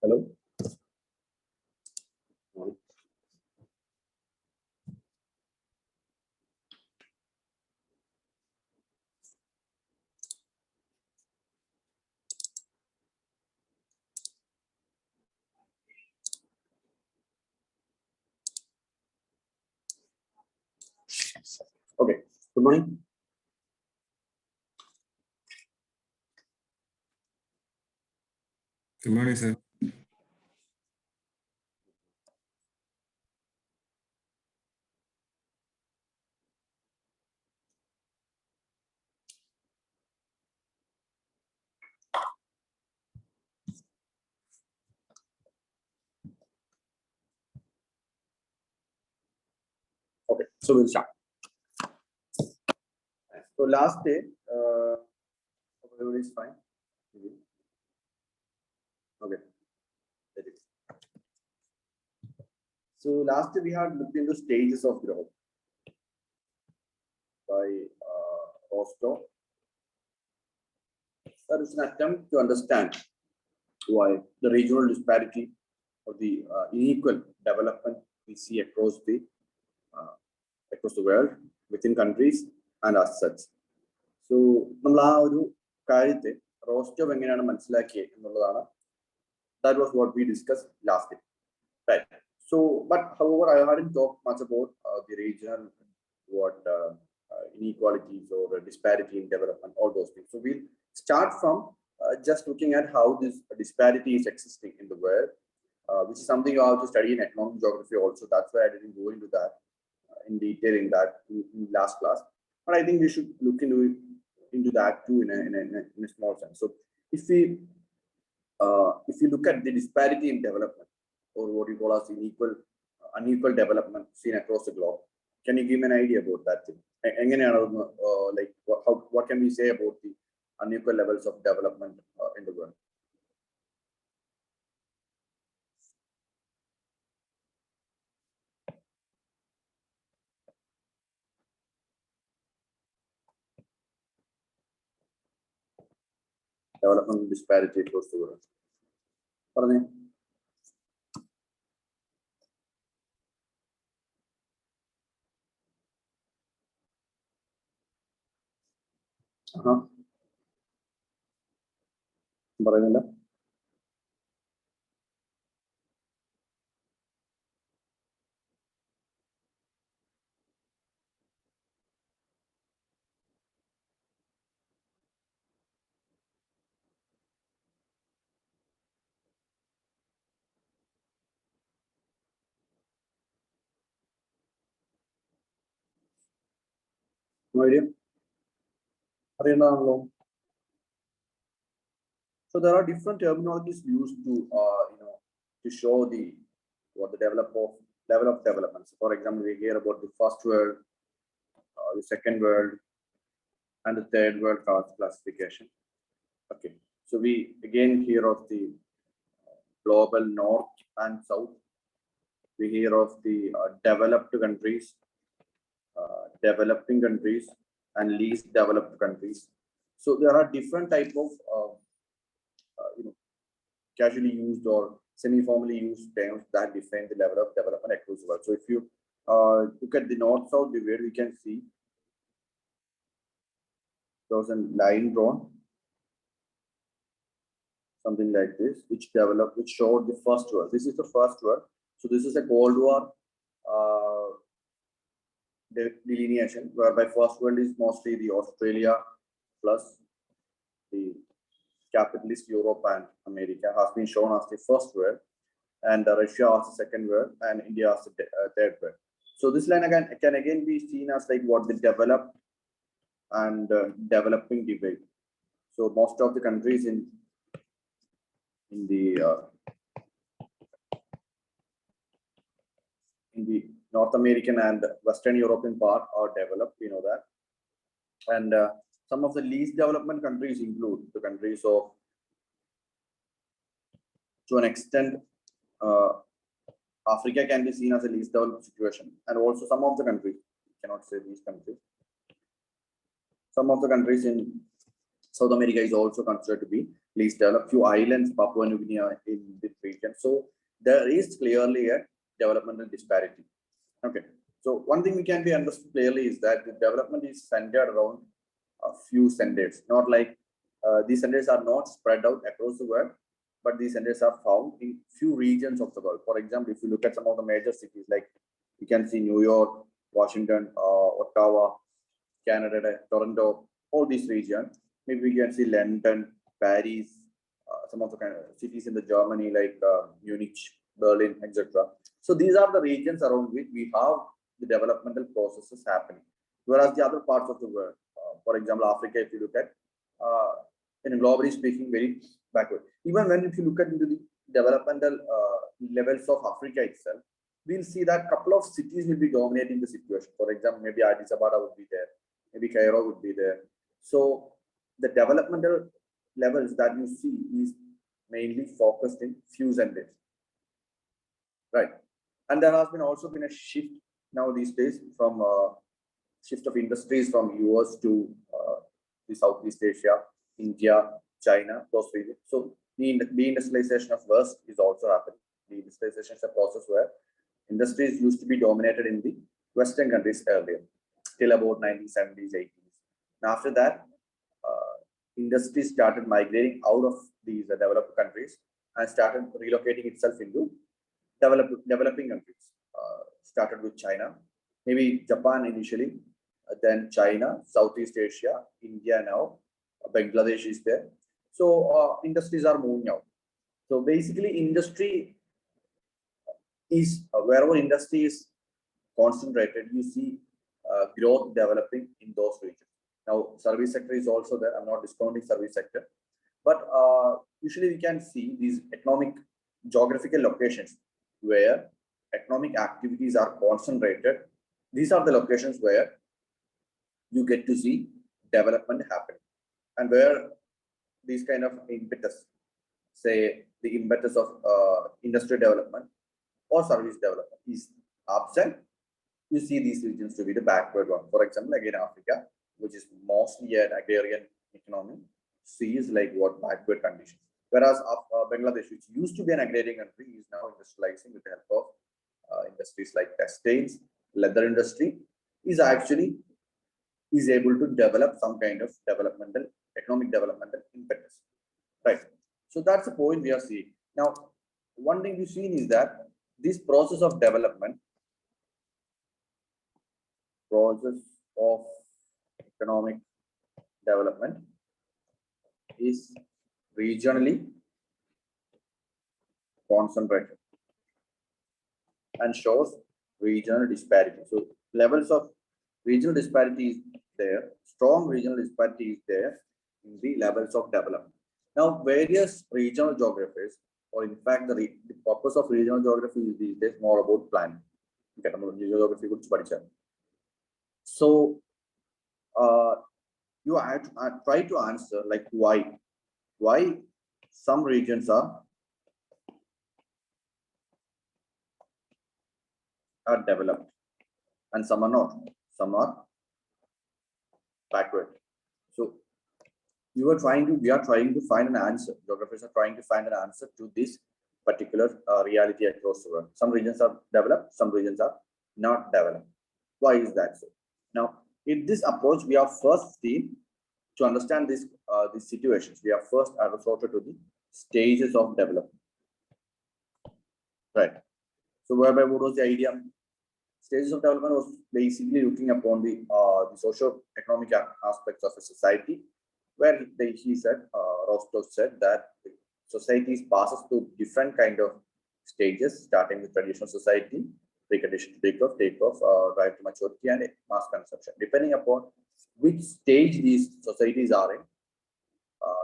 Hello. Okay. Good morning. Good morning, sir. Okay, so we'll start. So last day, everybody is fine. Okay. So last day we had looked into stages of growth by Rostow. That is an attempt to understand why the regional disparity or the unequal development we see across the world, within countries and as such. So നമ്മൾ ആ ഒരു കാര്യത്തെ റോസ്റ്റോ എങ്ങനെയാണ് മനസ്സിലാക്കിയത് എന്നുള്ളതാണ്. That was what we discussed last day, right? So, but however, I hadn't talked much about the regional inequalities or disparity in development, all those things. So we'll start from just looking at how this disparity is existing in the world, which is something you have to study in economic geography also. That's why I didn't go into that in detail in last class. But I think we should look into that too in a small sense. So if you look at the disparity in development, or what you call as unequal development seen across the globe, can you give me an idea about that thing? Like what can we say about the unequal levels of development in the world? Development disparity across the world. Pardon? പറയുന്നില്ല. No idea. അറിയണ്ടാണല്ലോ. So there are different terminologies used to to show what the level of development. So for example, we hear about the first world, the second world, and the third world classification. Okay, so we again hear of the global north and south. We hear of the developed countries, developing countries, and least developed countries. So there are different type of casually used or semi-formally used terms that define the level of development across the world. So if you look at the north-south divide, we can see there was a line drawn, something like this, which showed the first world. This is the first world. So this is a Cold War delineation, whereby first world is mostly the Australia plus the capitalist Europe and America has been shown as the first world, and Russia as the second world, and India as the third world. So this line can again be seen as like what the developed and developing divide. So most of the countries in the North American and Western European part are developed, we know that. And some of the least development countries include the countries of, to an extent, Africa can be seen as a least developed situation, and also some of the countries, cannot say these countries, some of the countries in South America is also considered to be least developed, few islands, Papua New Guinea in this region. So there is clearly a developmental disparity. Okay. So one thing we can be understood clearly is that the development is centered around a few centers, not like these centers are not spread out across the world, but these centers are found in few regions of the world. For example, if you look at some of the major cities, like you can see New York, Washington, Ottawa, Canada, Toronto, all these regions. Maybe we can see London, Paris, some of the kind of cities in the Germany like Munich, Berlin, etc. So these are the regions around which we have the developmental processes happening. Whereas the other parts of the world, for example, Africa, if you look at, in globally speaking, very backward. Even when if you look at into the developmental levels of Africa itself, we'll see that couple of cities will be dominating the situation. For example, maybe Addis Ababa would be there, maybe Cairo would be there. So the developmental levels that you see is mainly focused in few centers, right? And there has been also been a shift now these days from shift of industries from US to the Southeast Asia, India, China, those regions. So the deindustrialization of West is also happening. The industrialization is a process where industries used to be dominated in the Western countries earlier, till about 1970s, 80s. And after that, industry started migrating out of these developed countries and started relocating itself into developing countries. Started with China, maybe Japan initially, then China, Southeast Asia, India now, Bangladesh is there. So industries are moving out. So basically, industry is wherever industry is concentrated, you see growth developing in those regions. Now, service sector is also there. I'm not discounting service sector, but usually we can see these economic geographical locations where economic activities are concentrated. These are the locations where you get to see development happen, and where these kind of impetus, say the impetus of industry development or service development is absent, you see these regions to be the backward one. For example, again, Africa, which is mostly an agrarian economy, sees like what backward conditions. Whereas Bangladesh, which used to be an agrarian country, is now industrializing with the help of industries like textiles, leather industry, is actually is able to develop some kind of developmental, economic developmental impetus. Right. So that's the point we are seeing. Now, one thing we've seen is that this process of development, process of economic development is regionally concentrated and shows regional disparity. So levels of regional disparity is there, strong regional disparity is there in the levels of development. Now, various regional geographies, or in fact, the purpose of regional geography is these days more about planning. Geography kuറിച്ച് പഠിച്ചാൽ. So you have to try to answer like why some regions are developed and some are not, some are backward. So we are trying to find an answer. Geographers are trying to find an answer to this particular reality across the world. Some regions are developed, some regions are not developed. Why is that so? Now, in this approach, we are first seen to understand these situations. We are first resorted to the stages of development. Right. So whereby what was the idea? Stages of development was basically looking upon the socio-economic aspects of a society, where he said, Rostov said that societies passes through different kind of stages, starting with traditional society, precondition to take-off, drive to maturity, and mass consumption. Depending upon which stage these societies are in,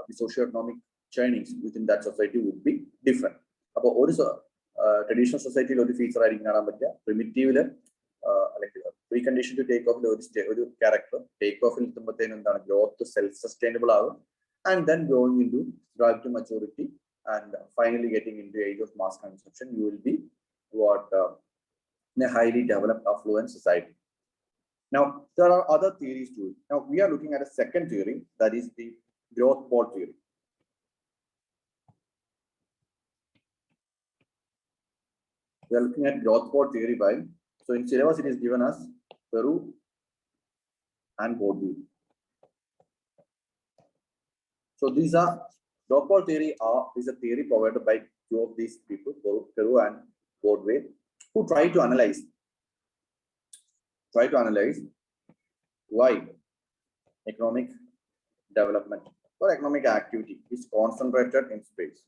the socio-economic churnings within that society would be different. About what is a traditional society feature primitive precondition to take off character, take off in growth to self-sustainable hour, and then going into drive to maturity, and finally getting into age of mass consumption, you will be what in a highly developed affluent society. Now, there are other theories to it. Now, we are looking at a second theory, that is the growth pole theory. We are looking at growth port theory by, so in syllabus it is given as Peru and Vaudeville. So these are growth port theory is a theory provided by two of these people, Peru and Vaudeville, who try to analyze why economic development or economic activity is concentrated in space.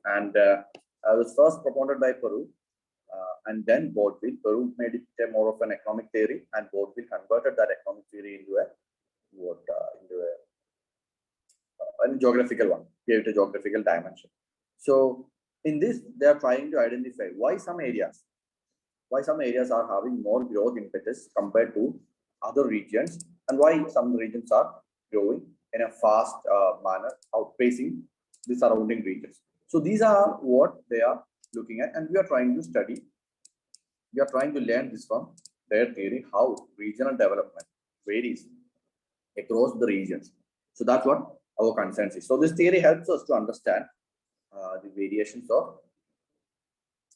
And was first promoted by Peru, and then Vaudeville. Peru made it more of an economic theory, and Vaudeville converted that economic theory into a geographical one, gave it a geographical dimension. So in this, they are trying to identify why some areas are having more growth impetus compared to other regions, and why some regions are growing in a fast manner, outpacing the surrounding regions. So these are what they are looking at, and we are trying to study. We are trying to learn this from their theory, how regional development varies across the regions. So that's what our concern is. So this theory helps us to understand the variations of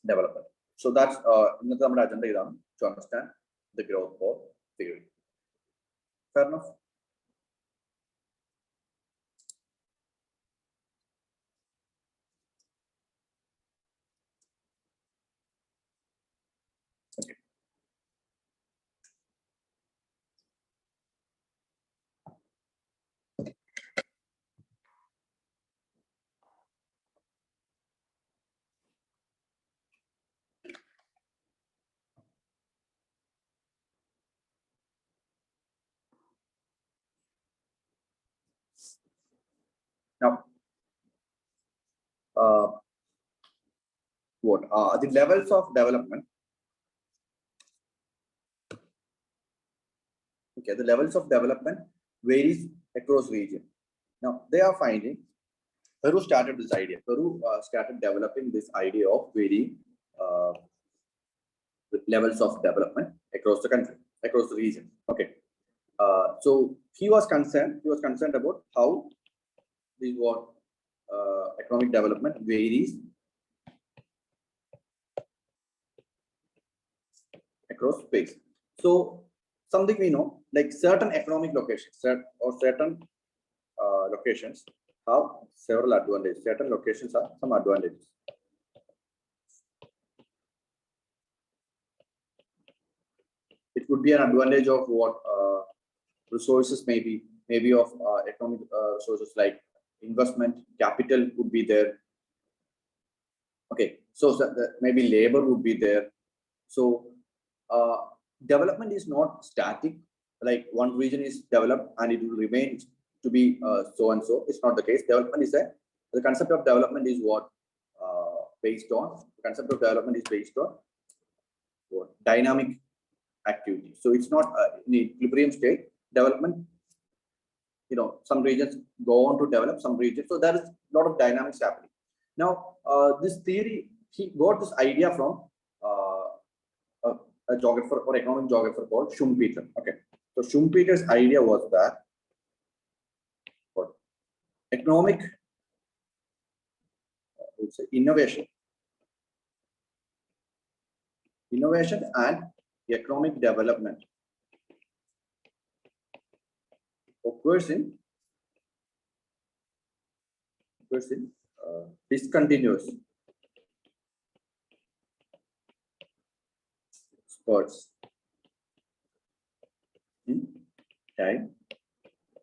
development. So that's our agenda to understand the growth port theory. Fair enough? Okay. Now, what are the levels of development? Okay, the levels of development varies across region. Now, they are finding, Peru started this idea. Peru started developing this idea of varying levels of development across the country, across the region. Okay. So he was concerned about how this economic development varies across space. So something we know, like certain economic locations or certain locations have several advantages. Certain locations have some advantages. It could be an advantage of what resources, maybe of economic resources like investment, capital would be there. Okay, so maybe labor would be there. So development is not static, like one region is developed and it will remain to be so and so. It's not the case. Development is the concept of development is what based on, the concept of development is based on what dynamic activity. So it's not in the equilibrium state. Development, some regions go on to develop, some regions. So there is a lot of dynamics happening. Now, this theory, he got this idea from a geographer or economic geographer called Schumpeter. Okay, so Schumpeter's idea was that economic innovation and economic development occurs in discontinuous spurts in time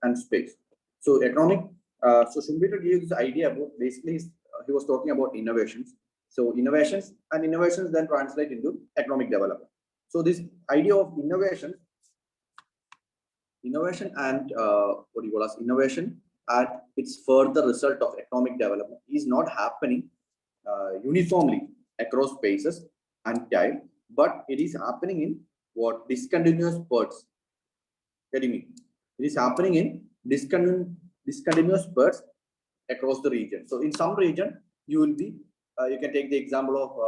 and space. So economic, so Schumpeter gave this idea about, basically he was talking about innovations. So innovations then translate into economic development. So this idea of innovation and innovation and its further result of economic development is not happening uniformly across spaces and time, but it is happening in what discontinuous spurts. Getting me? It is happening in discontinuous spurts across the region. So in some region, you will be, you can take the example of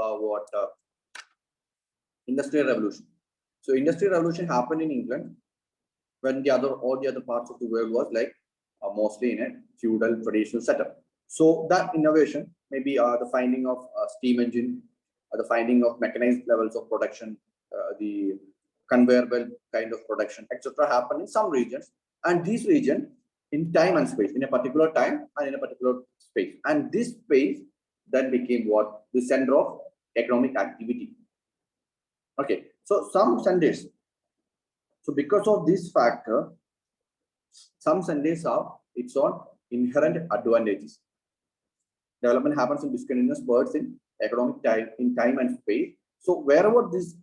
industrial revolution. So industrial revolution happened in England when all the other parts of the world was like mostly in a feudal traditional setup. So that innovation, maybe the finding of steam engine, the finding of mechanized levels of production, the conveyor belt kind of production, etc., happen in some regions, and these regions in time and space, in a particular time and in a particular space, and this space then became what the center of economic activity. Okay, so some Sundays. So because of this factor, some Sundays have its own inherent advantages. Development happens in discontinuous spurts in economic time, in time and space. So wherever this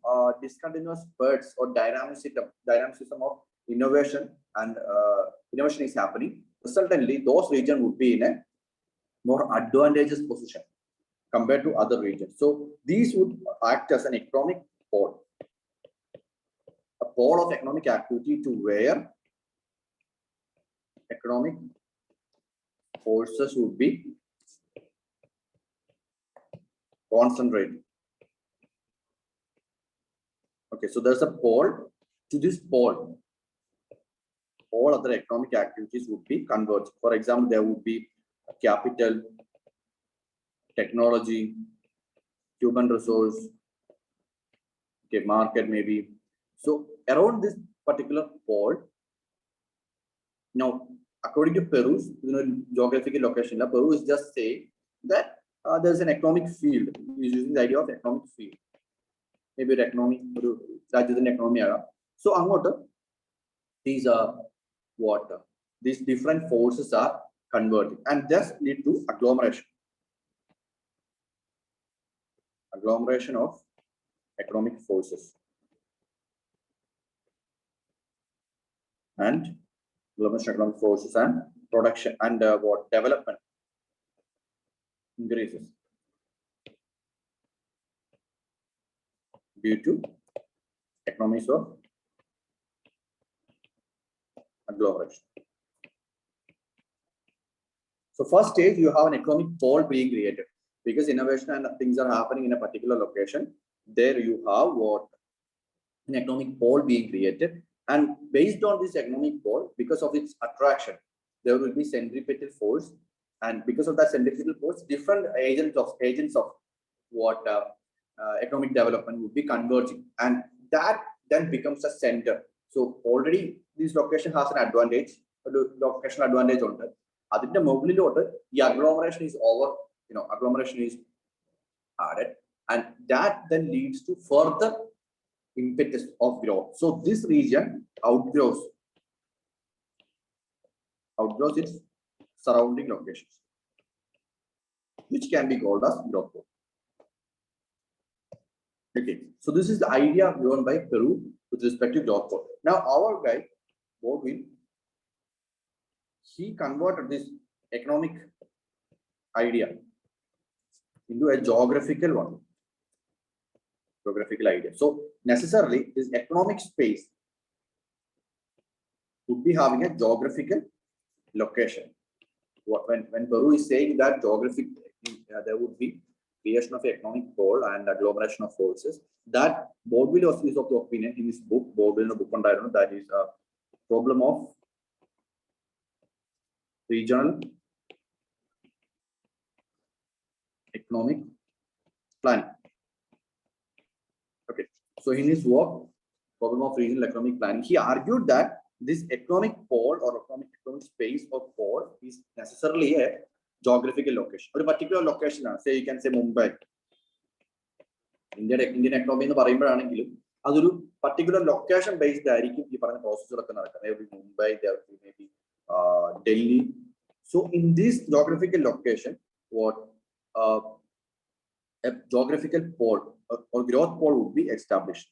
discontinuous spurts or dynamicism of innovation and innovation is happening, certainly those regions would be in a more advantageous position compared to other regions. So these would act as an economic pole, a pole of economic activity to where economic forces would be concentrated. Okay, so there's a pole. To this pole, all other economic activities would be converged. For example, there would be capital, technology, human resource, okay, market maybe. So around this particular pole, now according to Peru's geographical location, Peru is just saying that there's an economic field. He's using the idea of economic field. Maybe economic, rather than economy. So these are what these different forces are converting and thus lead to agglomeration of economic forces and agglomeration of economic forces and production and what development increases due to economies of agglomeration. So first stage, you have an economic pole being created because innovation and things are happening in a particular location. There you have what an economic pole being created, and based on this economic pole, because of its attraction, there will be centripetal force, and because of that centripetal force, different agents of what economic development would be converging, and that then becomes a center. So already this location has an advantage, location advantage on that. അതിന്റെ മുകളിലോട്ട് ഈ agglomeration is over, agglomeration is added, and that then leads to further impetus of growth. So this region outgrows its surrounding locations, which can be called as growth pole. Okay, so this is the idea given by Peru with respect to growth pole. Now our guy Baldwin, he converted this economic idea into a geographical idea. So necessarily this economic space would be having a geographical location. When Peru is saying that geographic, there would be creation of economic pole and agglomeration of forces, that Baldwin is of the opinion in his book, Baldwin book on that is a problem of regional economic planning. Okay, so in his work, problem of regional economic planning, he argued that this economic pole or economic space or pole is necessarily a geographical location. A particular location, say you can say Mumbai. Indian economy എന്ന് പറയുമ്പോഴാണെങ്കിലും അതൊരു particular location based ആയിരിക്കും ഈ പറഞ്ഞ പ്രോസസ്സുകളൊക്കെ നടക്കുന്നത്. Mumbai, there may be Delhi. So in this geographical location, what a geographical pole or growth pole would be established.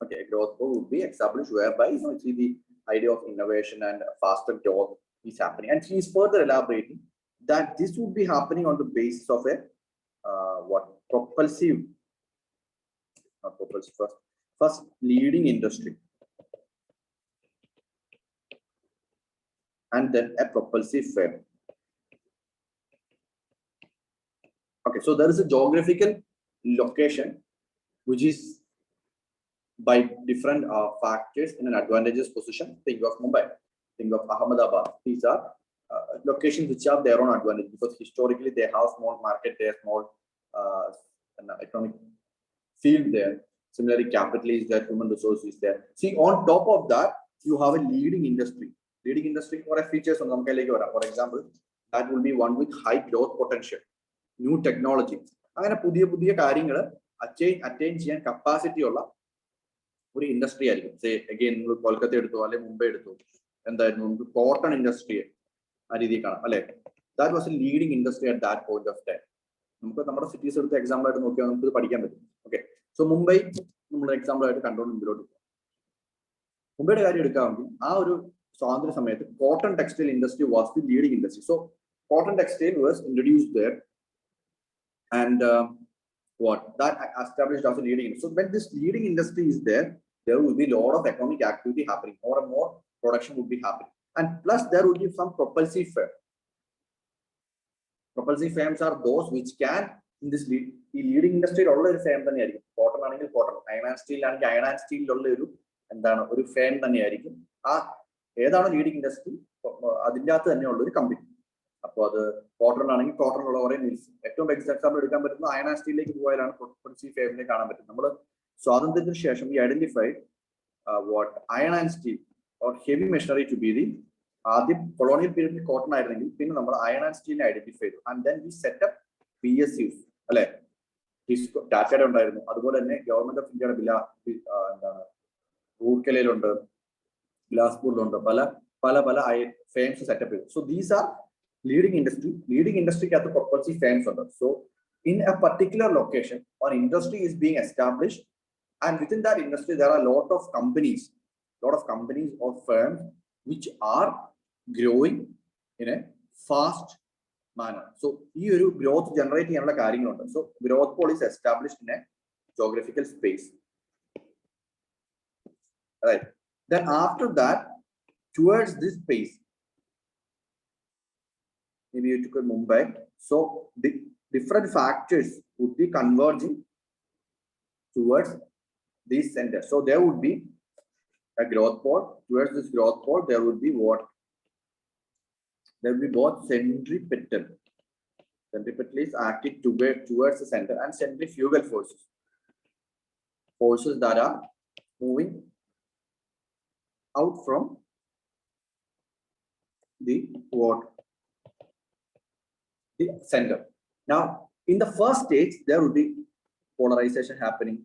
Okay, a growth pole would be established whereby see the idea of innovation and faster growth is happening. And he is further elaborating that this would be happening on the basis of a propulsive, not propulsive, first leading industry, and then a propulsive firm. Okay, so there is a geographical location which is by different factors in an advantageous position. Think of Mumbai, think of Ahmedabad. These are locations which have their own advantage, because historically they have small market there, small economic field there. Similarly, capital is there, human resource is there. See, on top of that, you have a leading industry. Leading industry for features on for example, that will be one with high growth potential, new technology. അങ്ങനെ പുതിയ പുതിയ കാര്യങ്ങൾ attain ചെയ്യാൻ capacity ഉള്ള ഒരു industry ആയിരിക്കും. Say again നിങ്ങൾ കൊൽക്കത്ത എടുത്തോ അല്ലെങ്കിൽ മുംബൈ എടുത്തോ, എന്തായിരുന്നു നമുക്ക് കോട്ടൺ ഇൻഡസ്ട്രി ആ രീതിയിൽ കാണാം അല്ലെ. That was A leading industry at that point of time. നമുക്ക് നമ്മുടെ സിറ്റീസ് എടുത്ത് എക്സാമ്പിൾ ആയിട്ട് നോക്കിയാൽ നമുക്ക് ഇത് പഠിക്കാൻ പറ്റും. ഓക്കെ, സോ മുംബൈ നമ്മൾ എക്സാമ്പിൾ ആയിട്ട് കണ്ടുകൊണ്ട് മുമ്പിലോട്ട് പോകും. മുംബൈയുടെ കാര്യം എടുക്കാമെങ്കിൽ ആ ഒരു സ്വാതന്ത്ര്യ സമയത്ത് cotton textile industry was the leading industry. So cotton textile was introduced there and what that established as a leading industry. So when this leading industry is there, there will be a lot of economic activity happening. More and more production would be happening, and plus there will be some propulsive firm. Propulsive firms are those which can in this leading industry ഉള്ള ഒരു firm തന്നെയായിരിക്കും. Cotton ആണെങ്കിൽ cotton, iron and steel ആണെങ്കിൽ iron and സ്റ്റീലിലുള്ള ഒരു firm തന്നെയായിരിക്കും. ആ ഏതാണ് leading industry അതിൻ്റെ അകത്ത് തന്നെയുള്ള ഒരു കമ്പനി. അപ്പോൾ അത് കോട്ടൺ ആണെങ്കിൽ കോട്ടണിലുള്ള കുറെ മിൽസ്. ഏറ്റവും ബെസ്റ്റ് എക്സാമ്പിൾ എടുക്കാൻ പറ്റുന്ന അയൺ ആൻഡ് സ്റ്റീലിലേക്ക് പോയാലാണ് പ്രൊപ്പൽസീവ് ഫേമിനെ കാണാൻ പറ്റും. നമ്മൾ സ്വാതന്ത്ര്യത്തിന് ശേഷം ഈ identified what iron and steel or heavy machinery to be the, ആദ്യം കൊളോണിയൽ പീരീഡിൽ കോട്ടൺ ആയിരുന്നെങ്കിൽ പിന്നെ നമ്മൾ അയൺ ആൻഡ് സ്റ്റീലിനെ ഐഡന്റിഫൈ ചെയ്തു. And then we set up PSUs അല്ലെ, ടാറ്റയുടെ ഉണ്ടായിരുന്നു. അതുപോലെ തന്നെ ഗവൺമെന്റ് ഓഫ് ഇന്ത്യയുടെ എന്താണ് റൂർക്കലയിലുണ്ട്, ബിലാസ്പൂരിലുണ്ട്, പല പല പല ഫേംസ് സെറ്റപ്പ് ചെയ്തു. So these are leading industry. Leading industry at the propulsive firms under. So in a particular location or industry is being established, and within that industry there are a lot of companies or firms which are growing in a fast manner. So here growth generate cheyanalla karyangalundu. So growth pole is established in a geographical space, right? Then after that, towards this space, maybe you took a Mumbai. So the different factors would be converging towards these centers. So there would be a growth pole. Towards this growth pole, there would be what? There will be both centripetal. Centripetal is acting towards the center, and centrifugal forces. Forces that are moving out from the what? The center. Now, in the first stage, there would be polarization happening.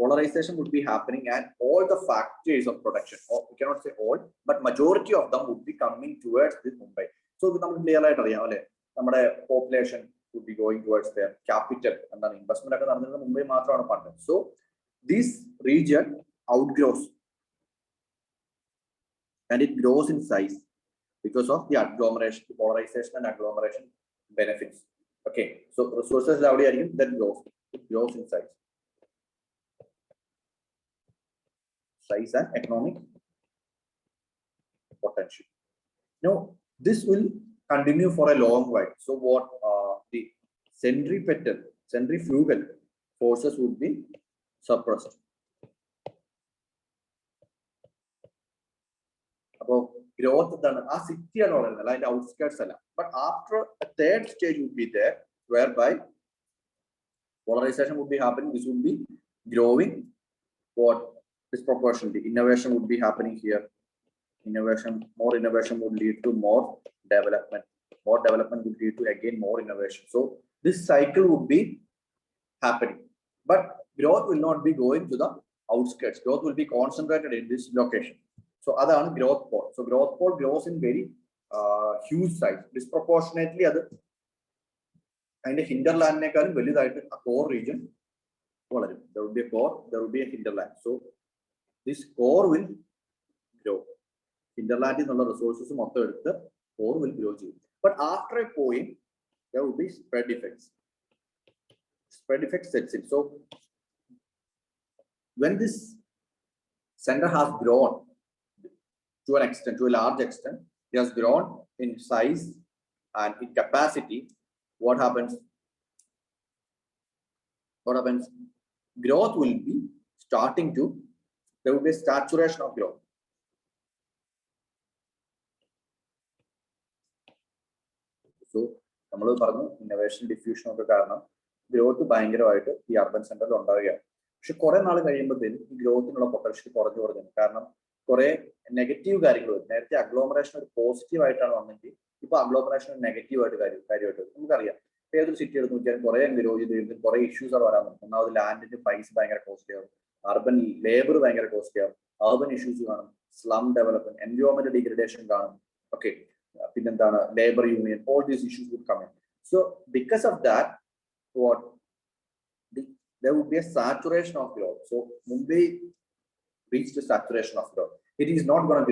Polarization would be happening at all the factors of production, or we cannot say all, but majority of them would be coming towards this Mumbai. So, we can clear our population would be going towards their capital and then investment Mumbai. So, this region outgrows and it grows in size because of the agglomeration, the polarization and agglomeration benefits. Okay, so resources then grows in size. Size and economic potential. Now, this will continue for a long while. So, what the centrifugal forces would be suppressed. About growth done a city and like outskirts, but after a third stage would be there, whereby polarization would be happening. This would be growing what disproportionately. Innovation would be happening here. More innovation would lead to more development. More development would lead to again more innovation. So this cycle would be happening, but growth will not be going to the outskirts. Growth will be concentrated in this location. So other growth pole. So growth pole grows in very huge size, disproportionately other and a hinterland a core region. There will be a core, there will be a hinterland. So this core will grow. Hinterland is another resources of the core will grow. But after a point, there will be spread effects. Spread effect sets in. So when this center has grown to an extent, to a large extent, it has grown in size and in capacity. What happens? Growth will be starting to, there will be a saturation of growth. നമ്മൾ പറഞ്ഞു innovation diffusion ഒക്കെ കാരണം growth ഭയങ്കരമായിട്ട് ഈ urban സെന്ററിൽ ഉണ്ടാവുകയാണ്. പക്ഷെ കുറെ നാൾ കഴിയുമ്പോഴത്തേനും ഈ ഗ്രോത്തിനുള്ള പൊട്ടൻഷ്യൽ കുറഞ്ഞു കുറഞ്ഞു. കാരണം കുറെ നെഗറ്റീവ് കാര്യങ്ങൾ വരും. നേരത്തെ അഗ്ലോമറേഷൻ ഒരു പോസിറ്റീവ് ആയിട്ടാണ് വന്നെങ്കിൽ ഇപ്പൊ അഗ്ലോമറേഷൻ നെഗറ്റീവ് ആയിട്ട് കാര്യമായിട്ട് വരും. നമുക്കറിയാം ഏതൊരു സിറ്റി എടുത്ത് നോക്കിയാൽ കുറെ ഗ്രോ ചെയ്ത് കുറെ ഇഷ്യൂസ് ആണ് വരാൻ പറ്റും. ഒന്നാമത് ലാൻഡിന്റെ പ്രൈസ് ഭയങ്കര കോസ്റ്റ്ലി ആവും, അർബൻ ലേബർ ഭയങ്കര കോസ്റ്റ്ലി ആവും, അർബൻ ഇഷ്യൂസ് കാണും, സ്ലം ഡെവലപ്മെന്റ്, എൻവയോൺമെന്റ് ഡിഗ്രഡേഷൻ കാണും. ഓക്കെ, പിന്നെന്താണ് labour union, all these issues would come in. So because of that what there would be a saturation of growth. So Mumbai reached a saturation of growth. It is not going to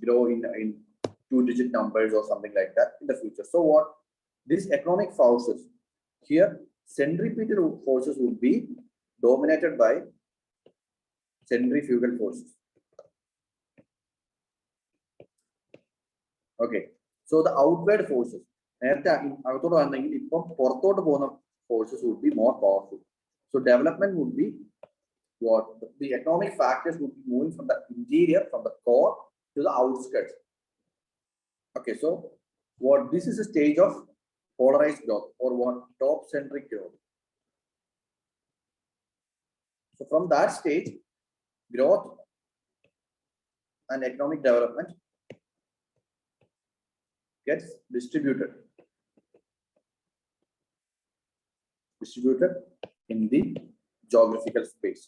grow in 2-digit numbers or something like that in the future. So what these economic forces here, centripetal forces would be dominated by centrifugal forces. Okay, so the outward forces, forces would be more powerful. So development would be what the economic factors would be moving from the interior, from the core to the outskirts. Okay, so what this is a stage of polarized growth or what top centric growth. So from that stage, growth and economic development gets distributed in the geographical space.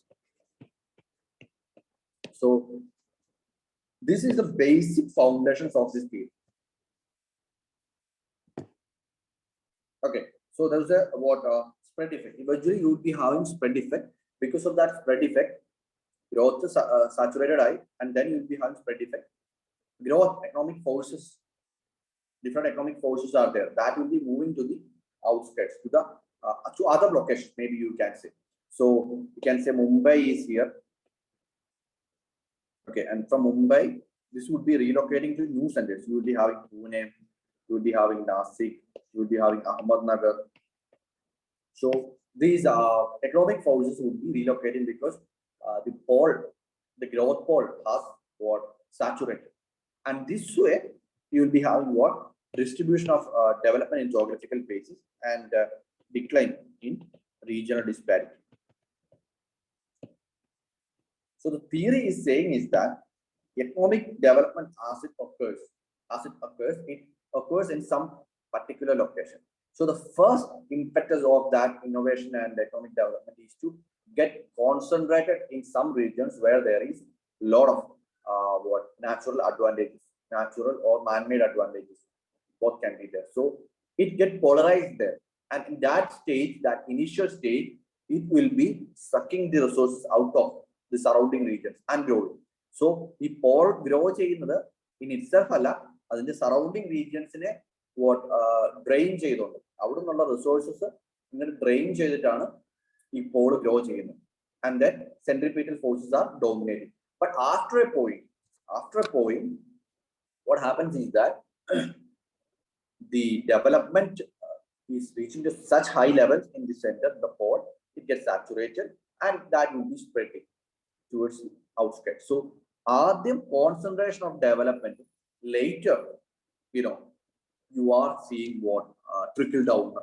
So this is the basic foundations of this field. Okay, so there's a spread effect. Eventually you would be having spread effect. Because of that spread effect, growth is saturated high, and then you will be having spread effect. Growth, economic forces, different economic forces are there that will be moving to the outskirts, to other locations, maybe you can say. So you can say Mumbai is here. Okay, and from Mumbai, this would be relocating to new centers. You will be having Pune, you will be having Nasik, you will be having Ahmednagar. So these economic forces would be relocating because the growth pole has saturated, and this way you will be having distribution of development in geographical basis and decline in regional disparity. So the theory is saying is that economic development as it occurs in some particular location. So the first impetus of that innovation and economic development is to get concentrated in some regions where there is a lot of natural advantages, natural or man-made advantages. Both can be there. So it gets polarized there. And in that stage, that initial stage, it will be sucking the resources out of the surrounding regions and growing. So the pole grow in itself, in the surrounding regions drain resources drain pole grow, and then centripetal forces are dominating. But after a point, what happens is that the development is reaching to such high levels in the center, the pole, it gets saturated, and that will be spreading towards the outskirts. So the concentration of development, later, you are seeing trickle down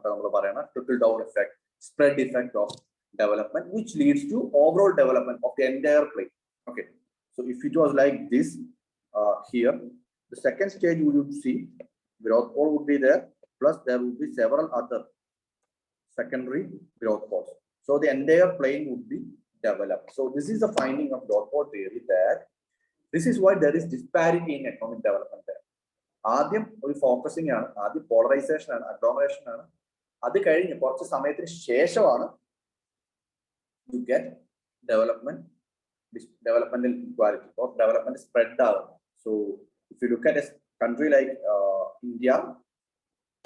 effect, spread effect of development, which leads to overall development of the entire plane. Okay, so if it was like this here, the second stage we would see growth pole would be there, plus there would be several other secondary growth poles. So the entire plane would be developed. So this is the finding of growth pole theory, that this is why there is disparity in economic development there. ആദ്യം ഒരു focusing ആണ്, ആദ്യം polarisation ആണ്, agglomeration ആണ്. അത് കഴിഞ്ഞ് കുറച്ച് സമയത്തിന് ശേഷമാണ് you get developmental equality or development spread out. So if you look at a country like India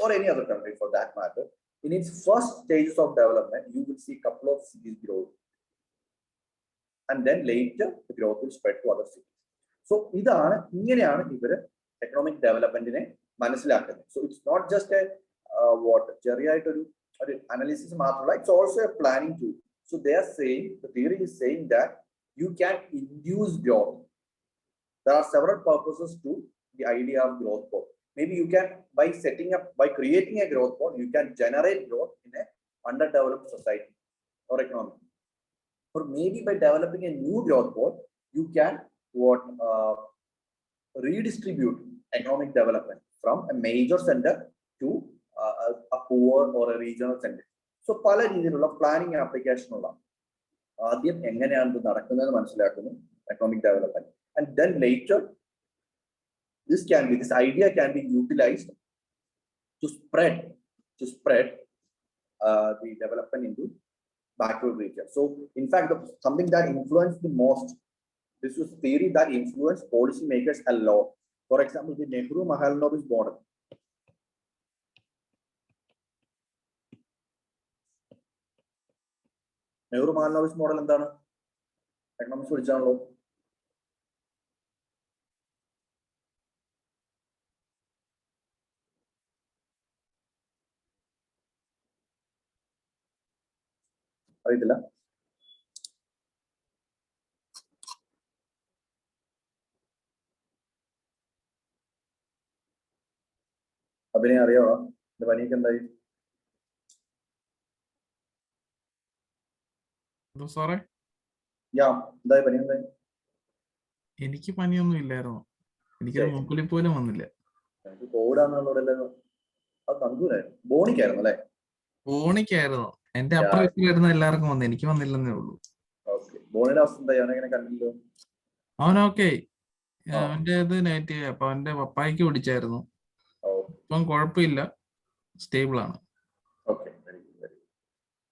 or any other country for that matter, in its first stages of development, you will see a couple of cities grow, and then later the growth will spread to other cities. So ഇങ്ങനെയാണ് ഇവര് economic development മനസ്സിലാക്കുന്നത്. So it's not just a ചെറിയായിട്ടൊരു analysis മാത്രമല്ല, it's also a planning tool. So they are saying, the theory is saying that you can induce growth. There are several purposes to the idea of growth pole. maybe you can, by creating a growth pole, you can generate growth in a underdeveloped society or economy. Or maybe by developing a new growth pole, you can redistribute economic development from a major center to a poor or a regional center. So, പല രീതിയിലുള്ള planning ആപ്ലിക്കേഷനുള്ള ആദ്യം എങ്ങനെയാണ് ഇത് നടക്കുന്നത് മനസ്സിലാക്കുന്നു, economic development, and then later this idea can be utilized to spread the development into backward regions. So in fact, something that influenced the most, this was theory that influenced policy makers a lot. For example, the Nehru-Mahalanobis model. Nehru-Mahalanobis model എന്താണ്? Economics പഠിച്ചാണല്ലോ. അറിയത്തില്ല. അഭിനയം അറിയാവോ? എന്റെ പനിയൊക്കെ എന്തായി? സാറേ, എന്തായി പനി? എന്തായി? എനിക്ക് പനിയൊന്നും ഇല്ലായിരുന്നു. എനിക്കൊരു മൂക്കിലി പോലും വന്നില്ല. കോവിഡാന്നുള്ളതല്ലോ. അത് തന്തൂരായിരുന്നു. ബോണിക്കായിരുന്നു അല്ലേ? ബോണിക്കായിരുന്നു. എന്റെ അപ്പുറം എല്ലാവർക്കും വന്നു, എനിക്ക് വന്നില്ലെന്നേ ഉള്ളൂ. ബോണിയുടെ അവസ്ഥ എന്തായി? അവനെങ്ങനെ കണ്ടില്ലോ? അവനോക്കെ, അവന്റെ ഇത് നെഗറ്റീവ്. അപ്പൊ അവന്റെ പപ്പായ്ക്ക് പിടിച്ചായിരുന്നു. ഇപ്പം കുഴപ്പമില്ല, സ്റ്റേബിൾ ആണ്.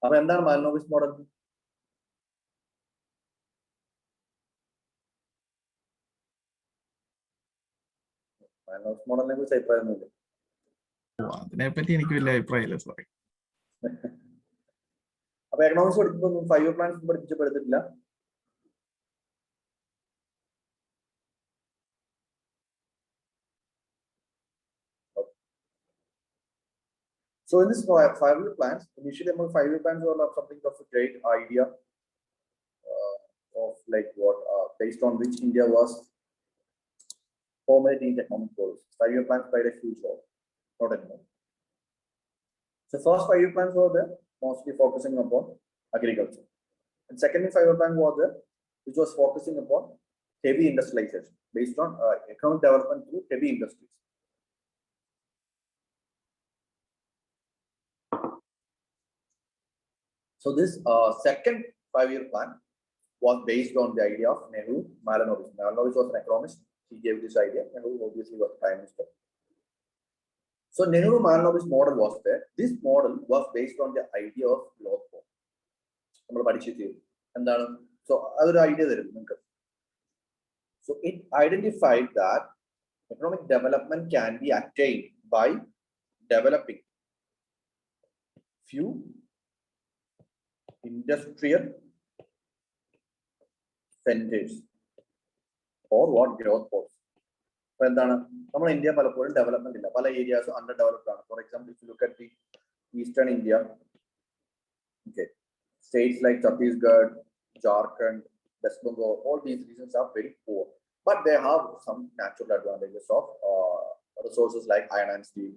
അപ്പൊ എന്താണ് മാലനോബിസ് മോഡൽ? മാലനോബിസ് മോഡലിനെ കുറിച്ച് അഭിപ്രായമൊന്നുമില്ല. അതിനെപ്പറ്റി എനിക്ക് വലിയ അഭിപ്രായമില്ല സോറി. അപ്പൊ എക്കണോമിക്സ് പഠിക്കുമ്പോൾ 5 year plans പഠിപ്പിച്ചപ്പെടുത്തിട്ടില്ല. So in this 5-year plans, initially among 5-year plans were something of a great idea of like what based on which India was formulating economic goals. 5-year plans played a huge role, not anymore. So first 5-year plans were there, mostly focusing upon agriculture, and second 5-year plan was there, which was focusing upon heavy industrialization based on economic development through heavy industries. So this second 5-year plan was based on the idea of Nehru-Mahalanobis. Mahalanobis was an economist. He gave this idea. Nehru obviously was prime minister. So Nehru-Mahalanobis model was there. This model was based on the idea of growth pole. So other idea there is. So it identified that economic development can be attained by developing few industrial centers or what growth poles. So in India, development in all areas are underdeveloped. For example, if you look at the eastern India, okay, states like Chhattisgarh, Jharkhand, West Bengal, all these regions are very poor, but they have some natural advantages of resources like iron and steel,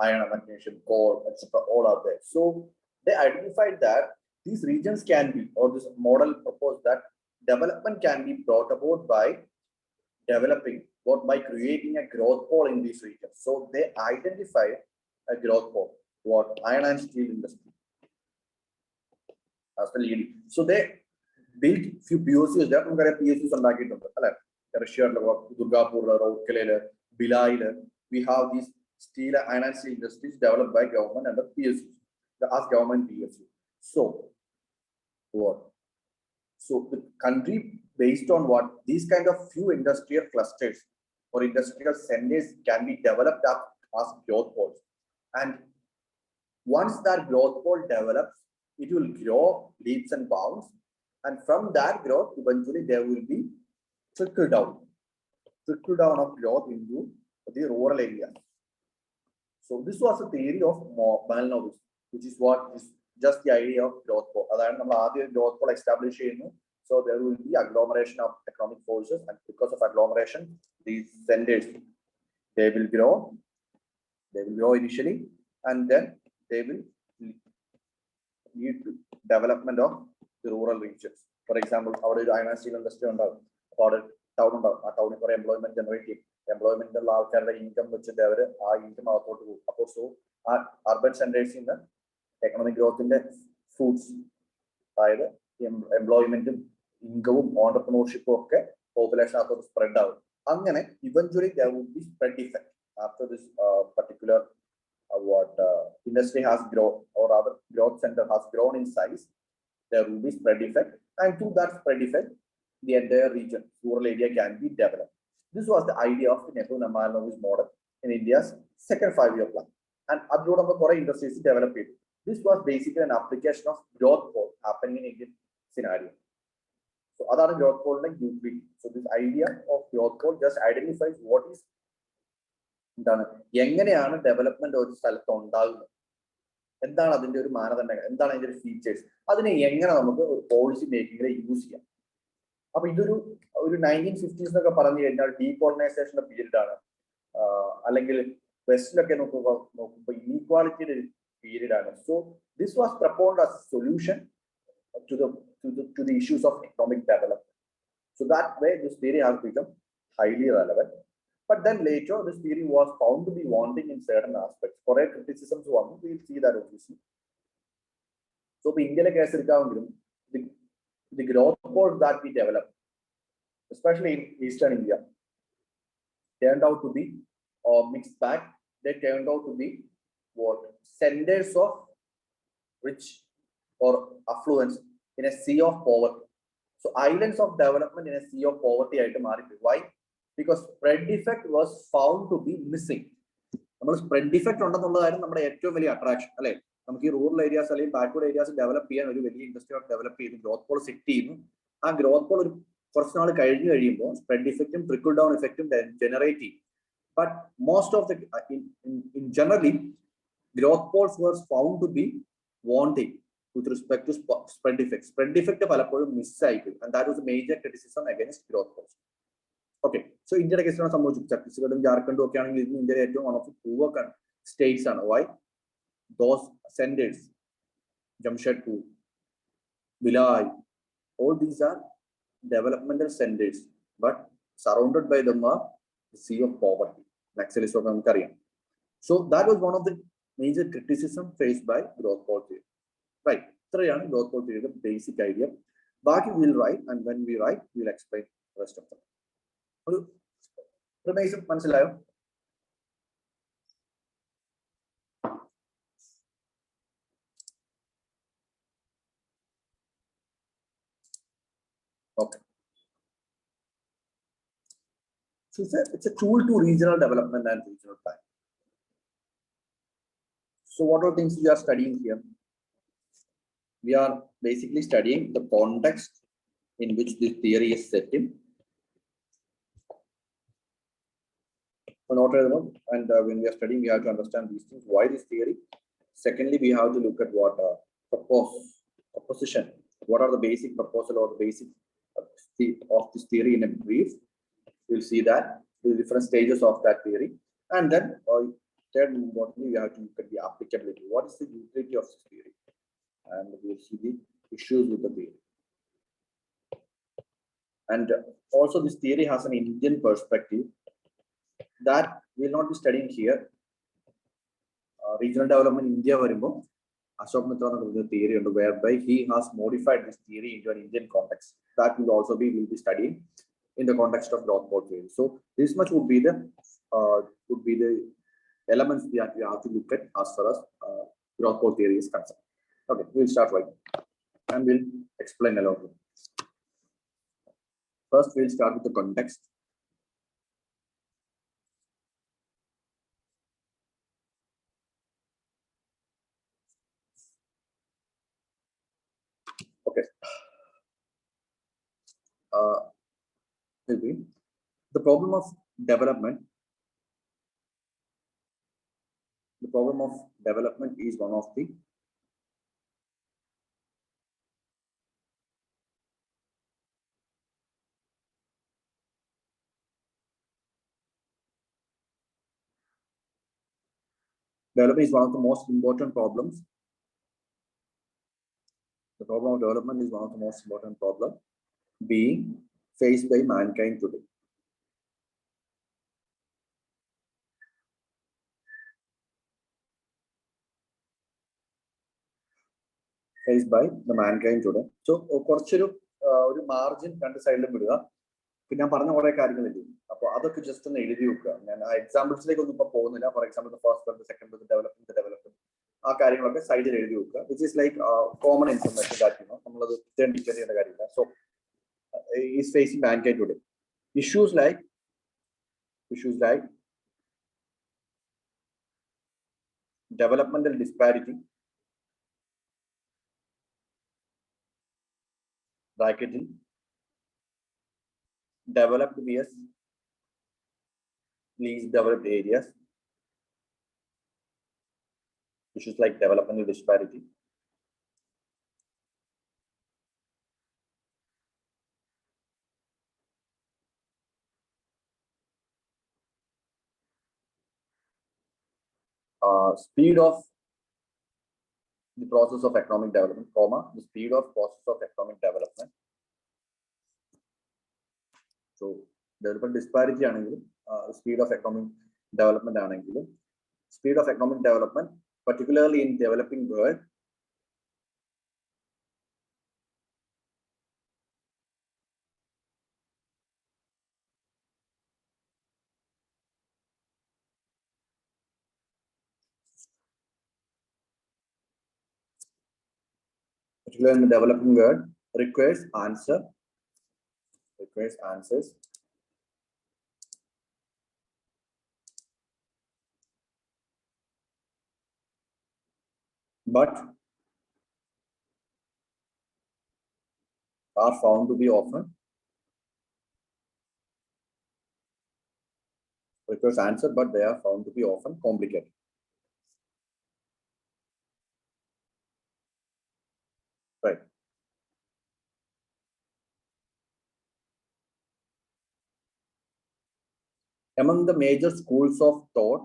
iron and magnesium, coal, etc. All are there. So they identified that these regions can be, or this model proposed that development can be brought about by developing, or by creating a growth pole in these regions. So they identified a growth pole, what iron and steel industry as the lead. So they built few POCs. There are POCs on Russia, Durgapur, Rourkela, Bhilai. We have these steel, iron and steel industries developed by government under POCs, as government POC. So what? So the country, based on what these kind of few industrial clusters or industrial centers can be developed up as growth poles, and once that growth pole develops, it will grow leaps and bounds, and from that growth, eventually there will be trickle down of growth into the rural areas. So this was a theory of Mahalanobis, which is what is just the idea of growth pole. That growth pole established. So there will be agglomeration of economic forces, and because of agglomeration, these centers They will grow. They will grow initially, and then they will lead to development of the rural regions. For example, our iron and steel industry ഉണ്ടാവും, അപ്പോൾ town ഉണ്ടാവും, ആ ടൗണിൽ കുറെ employment generate ചെയ്യും, എംപ്ലോയ്മെന്റിലുള്ള ആൾക്കാരുടെ income വെച്ചിട്ട് അവർ ആ ഇൻകം അകത്തോട്ട് പോകും. അപ്പോൾ സോ ആ അർബൻ സെന്റേഴ്സിൽ നിന്ന് എക്കണോമിക് ഗ്രോത്തിന്റെ ഫ്രൂട്ട്സ്, അതായത് എംപ്ലോയ്മെന്റും ഇൻകവും ഓണ്ടർപ്രണർഷിപ്പും ഒക്കെ പോപ്പുലേഷനകത്തോട്ട് സ്പ്രെഡ് ആവും. അങ്ങനെ eventually there would be spread effect after this particular industry has grown, or rather growth center has grown in size. There will be spread effect, and to that spread effect the entire region, rural area, can be developed. This was the idea of the Nehru-Namarnovis model in India's second 5-year plan, and അതിലൂടെ നമ്മൾ കുറെ industries develop ചെയ്തു. This was basically an application of growth pole happening in Indian scenario. So അതാണ് growth pole ന്റെ utility. So this idea of growth pole just identifies what is എന്താണ്, എങ്ങനെയാണ് development ഒരു സ്ഥലത്ത് ഉണ്ടാകുന്നത്, എന്താണ് അതിന്റെ ഒരു മാനദണ്ഡങ്ങൾ, എന്താണ് അതിന്റെ ഒരു ഫീച്ചേഴ്സ്, അതിനെ എങ്ങനെ നമുക്ക് ഒരു പോളിസി മേക്കിങ്ങിൽ യൂസ് ചെയ്യാം. അപ്പൊ ഇതൊരു 1950s എന്നൊക്കെ പറഞ്ഞു കഴിഞ്ഞാൽ ഡീകോളനൈസേഷന്റെ പീരീഡ് ആണ്, അല്ലെങ്കിൽ വെസ്റ്റിലൊക്കെ നോക്കുമ്പോൾ ഇനീക്വാളിറ്റിയുടെ പീരീഡ് ആണ്. So this was proposed as A solution to the issues of economic development. So that way this theory has become highly relevant. But then later this theory was found to be wanting in certain aspects. Correct criticisms one, we will see that obviously. So in India case the growth pole that we developed, especially in eastern India, turned out to be mixed bag. They turned out to be what centers of rich or affluence in a sea of poverty. So islands of development in a sea of poverty item are. Why? Because spread effect was found to be missing. നമ്മൾ spread effect ഉണ്ടെന്നുള്ളതായിരുന്നു നമ്മുടെ ഏറ്റവും വലിയ attraction, അല്ലെ? നമുക്ക് ഈ rural areas അല്ലെങ്കിൽ backward areas develop ചെയ്യാൻ ഒരു വലിയ ഇൻഡസ്ട്രി ഡെവലപ്പ് ചെയ്ത് ഗ്രോത്ത് പോൾ സെറ്റ് ചെയ്യുന്നു. ആ ഗ്രോത്ത് പോൾ ഒരു കുറച്ച് നാൾ കഴിഞ്ഞു കഴിയുമ്പോൾ സ്പ്രെഡ് ഇഫക്റ്റും ട്രിക്കിൾ ഡൗൺ ഇഫക്റ്റും ജനറേറ്റ് ചെയ്യും. But most of the in generally growth poles were found to be wanting with respect to spread effect. Spread effect പലപ്പോഴും മിസ്സായിരിക്കും, and that was a major criticism against growth poles. Okay, so ഇന്ത്യയുടെ കേസിലാണ് സംഭവിച്ചത്. ഛത്തീസ്ഗഡും ജാർഖണ്ഡും ഒക്കെ ആണെങ്കിൽ ഇന്ന് ഇന്ത്യയിലെ ഏറ്റവും one of poor States ആണ്. Why? Those centers, Jamshedpur, Bhilai, all these are developmental centers, but surrounded by them are the sea of poverty. Naxalism നമുക്കറിയാം. So that was one of the major criticism faced by growth pole theory. Right, ഇത്രയാണ് growth pole theory basic idea. ബാക്കി we'll write, and when we write we'll explain the rest of them. ഒരു premise മനസ്സിലായോ? Okay. So it's a tool to regional development and regional planning. So what are things we are studying here? We are basically studying the context in which this theory is set in. And when we are studying, we have to understand these things. Why this theory? Secondly, we have to look at what proposition. What are the basic proposal or the basic of this theory in a brief? We'll see that the different stages of that theory, and then third, importantly, we have to look at the applicability. What is the utility of this theory? And we'll see the issues with the theory. And also, this theory has an Indian perspective that we'll not be studying here. Regional development in India, Ashok Mitra the theory, whereby he has modified this theory into an Indian context. That will also be we'll be studying in the context of growth pole theory. So this much would be the elements that we have to look at as far as growth pole theory is concerned. Okay, we'll start right now, and we'll explain along. First, we'll start with the context. Okay. The problem of development. The problem of development is one of the Development is one of the most important problems. The problem of development is one of the most important problems being faced by mankind today. Faced by the mankind today. So, കുറച്ചൊരു margin രണ്ട് സൈഡിലും വിടുക. പിന്നെ ഞാൻ പറഞ്ഞ കുറെ കാര്യങ്ങളില്ലേ, അപ്പോൾ അതൊക്കെ ജസ്റ്റ് ഒന്ന് എഴുതി വെക്കുക. ഞാൻ ആ എക്സാമ്പിൾസിലേക്ക് ഒന്നും ഇപ്പോൾ പോകുന്നില്ല. For example first second development ആ കാര്യങ്ങളൊക്കെ സൈഡിൽ എഴുതി വെക്കുക. Which is like common information that നമ്മളത് ഇത്രയും ടീച്ചർ ചെയ്യേണ്ട കാര്യമില്ല. So is facing mankind today. Issues like developmental disparity, bracketing, developed vs least developed areas, issues like developmental disparity, speed of the process of economic development, comma, the speed of process of economic development. So development disparity ആണെങ്കിലും speed of economic development ആണെങ്കിലും speed of economic development, particularly in developing world, requires answers but are found to be often requires answer, but they are found to be often complicated. Right. Among the major schools of thought,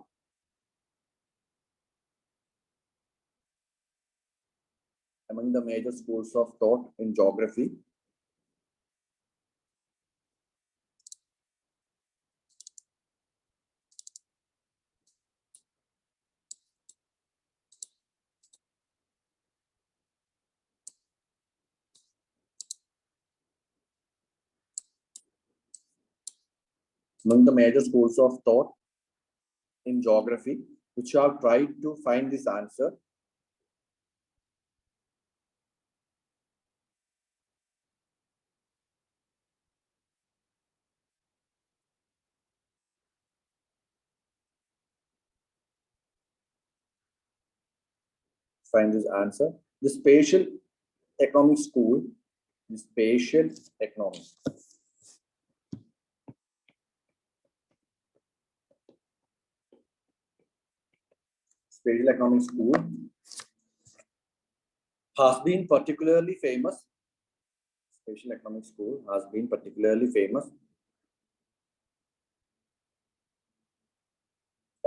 in geography, which have tried to find this answer, the spatial economic school, spatial economic school has been particularly famous. Spatial economic school has been particularly famous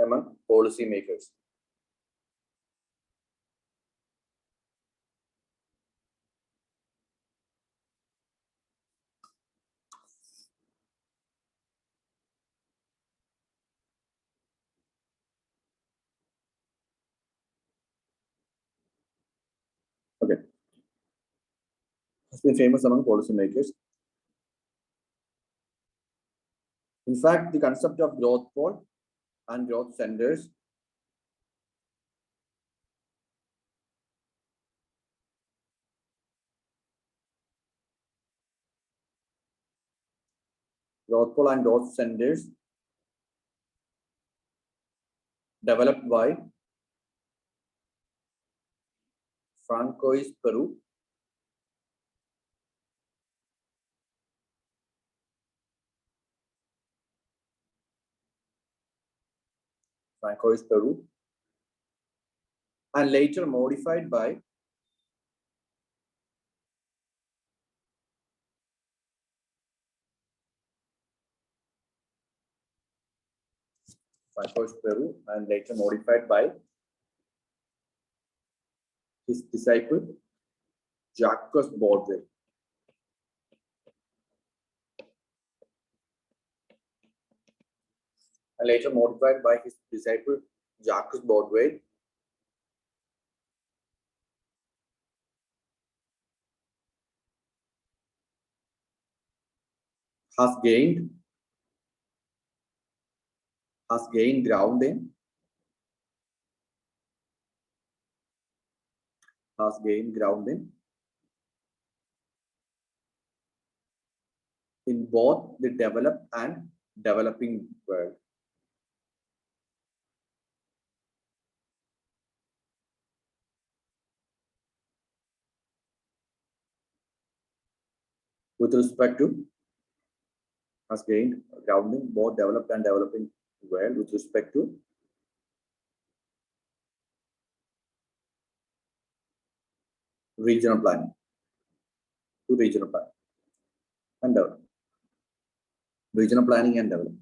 among policymakers. Okay. Has been famous among policymakers. In fact, the concept of growth pole and growth centers developed by Francois Peru and later modified by his disciple Jacques Baudouin. And later modified by his disciple Jacques Baudouin. Has gained ground in both the developed and developing world. With respect to has gained ground in both developed and developing world with respect to regional planning, and development. Regional planning and development.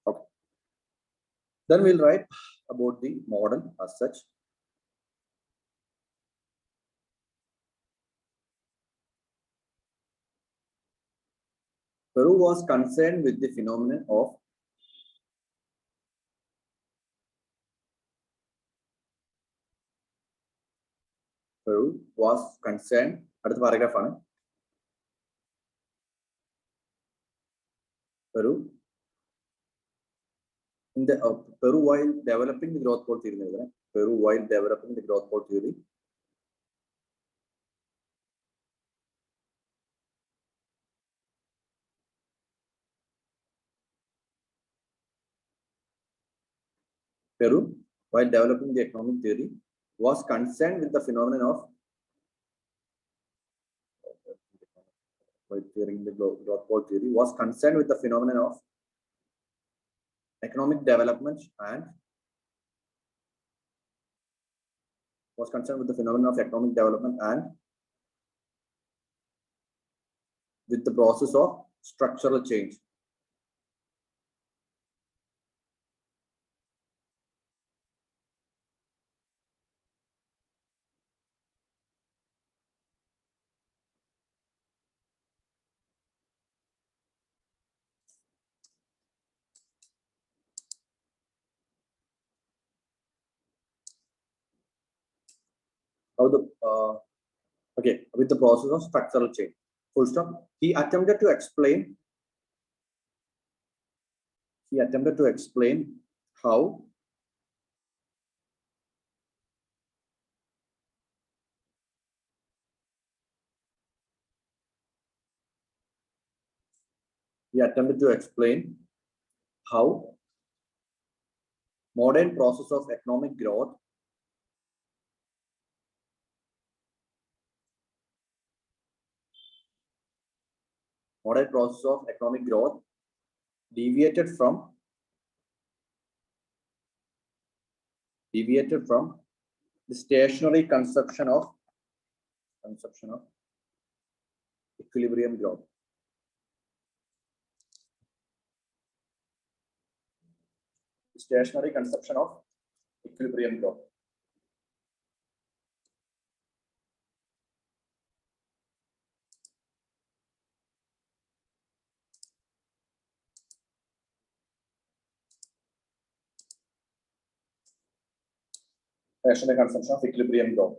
Okay. Then we'll write about the model as such. Peru was concerned with the phenomenon of Peru was concerned. At the paragraph on Peru in the Peru while developing the growth pole theory. Peru while developing the growth pole theory. Peru, while developing the economic theory, was concerned with the phenomenon of during the growth pole theory was concerned with the phenomenon of economic development and with the process of structural change. How the okay, with the process of structural change. Full stop. He attempted to explain how modern process of economic growth deviated from the stationary conception of equilibrium growth. Stationary conception of equilibrium growth. Stationary conception of equilibrium growth.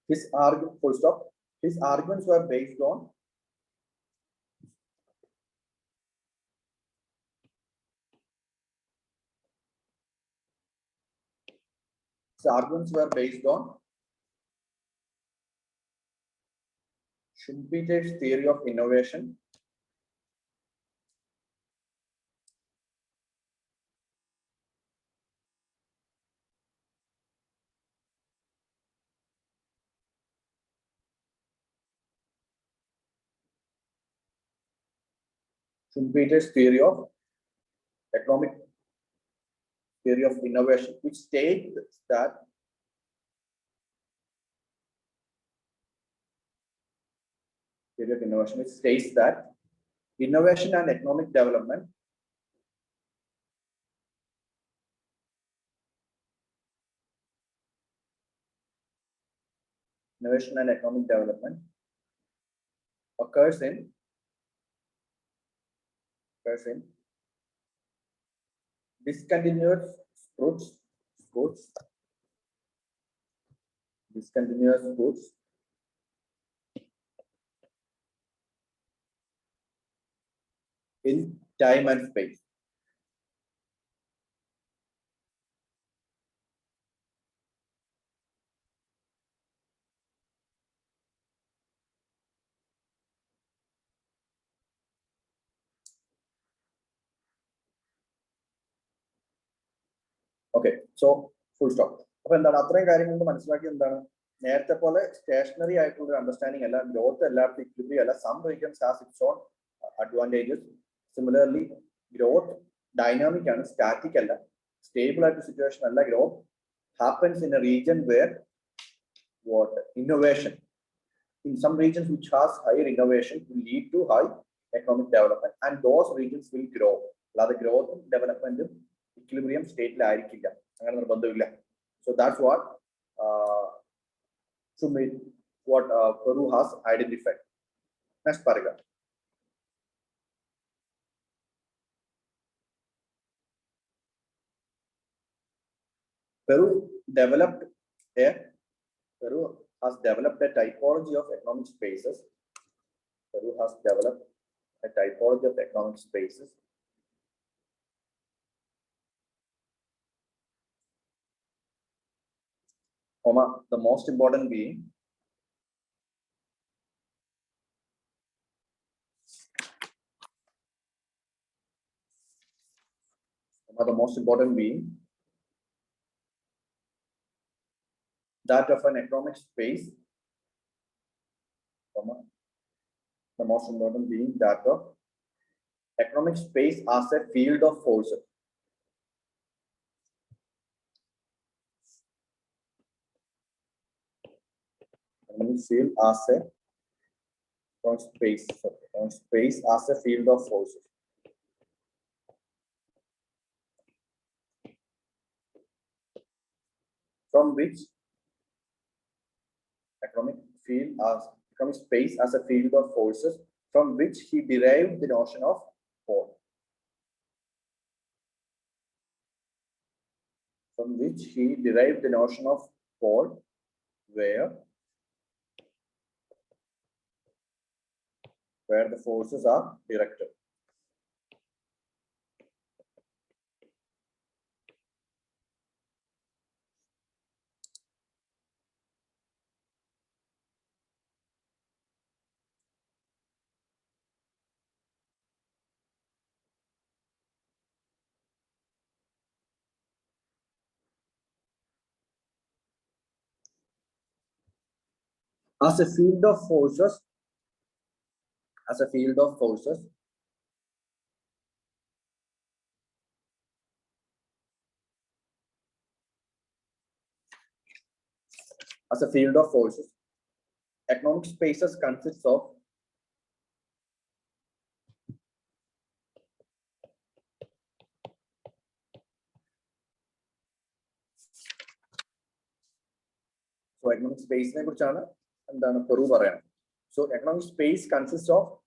His arguments were based on Schumpeter's theory of innovation which states that innovation and economic development occurs in discontinuous goods in time and space. Okay, so full stop. അപ്പോൾ എന്താണ് അത്രയും കാര്യങ്ങൾ കൊണ്ട് മനസ്സിലാക്കി എന്താണ് നേരത്തെ പോലെ stationery ആയിട്ടുള്ള അണ്ടർസ്റ്റാൻഡിംഗ് അല്ല ഗ്രോത്ത് എല്ലാവർക്കും ഇക്വിലിബ്രിയം അല്ല some regions has its own advantages similarly growth dynamic ആണ് സ്റ്റാറ്റിക് അല്ല സ്റ്റേബിൾ ആയിട്ട് സിറ്റുവേഷൻ അല്ല growth happens in a region where what innovation in some regions which has higher innovation will lead to high economic development and those regions will grow അല്ലാതെ growth development equilibrium state ൽ ആയിരിക്കില്ല അങ്ങനെ നിർബന്ധമില്ല so that's what Peru has identified. Next paragraph. Peru has developed a typology of economic spaces. Peru has developed a typology of economic spaces the most important being that of an economic space, the most important being that of economic space as a field of forces. Economic field as a space as a field of forces. From which economic space as a field of forces from which he derived the notion of pole. From which he derived the notion of pole, where the forces are directed. As a field of forces, as a field of forces, economic spaces consists of economic space ne kurichana endana Peru parayana. So economic space consists of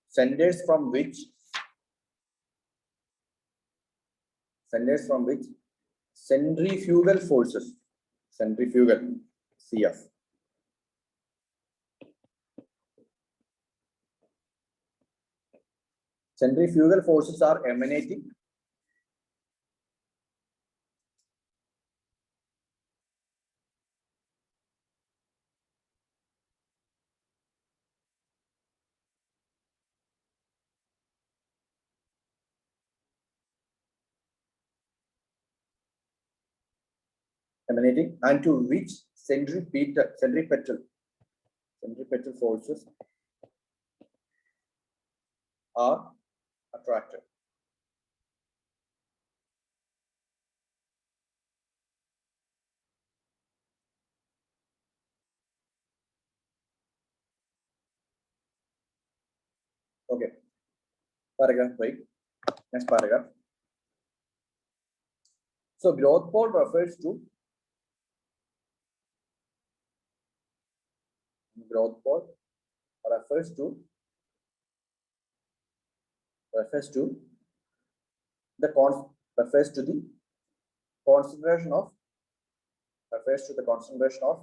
centers from which centrifugal forces, CF, centrifugal forces are emanating and to which centripetal forces are attracted. Okay. Paragraph break. Next paragraph. So growth pole refers to growth pole refers to the concentration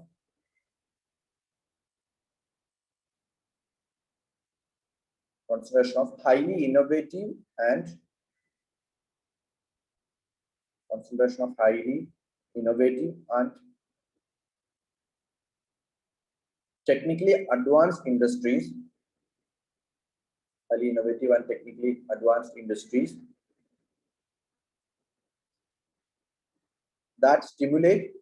of highly innovative and technically advanced industries, that stimulate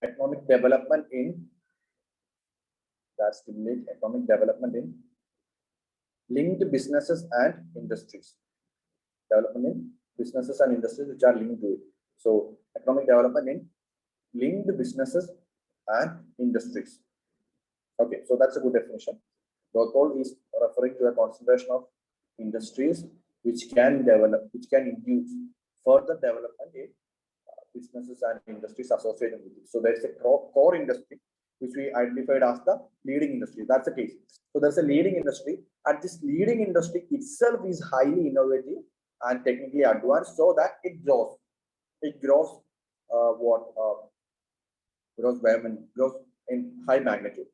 economic development in linked businesses and industries. Development in businesses and industries which are linked to it. So economic development in linked businesses and industries. Okay, so that's a good definition. Growth pole is referring to a concentration of industries which can induce further development in businesses and industries associated with it. So there's a core industry which we identified as the leading industry. That's the case. So there's a leading industry, and this leading industry itself is highly innovative and technically advanced, so that it grows. It grows grows in high magnitude,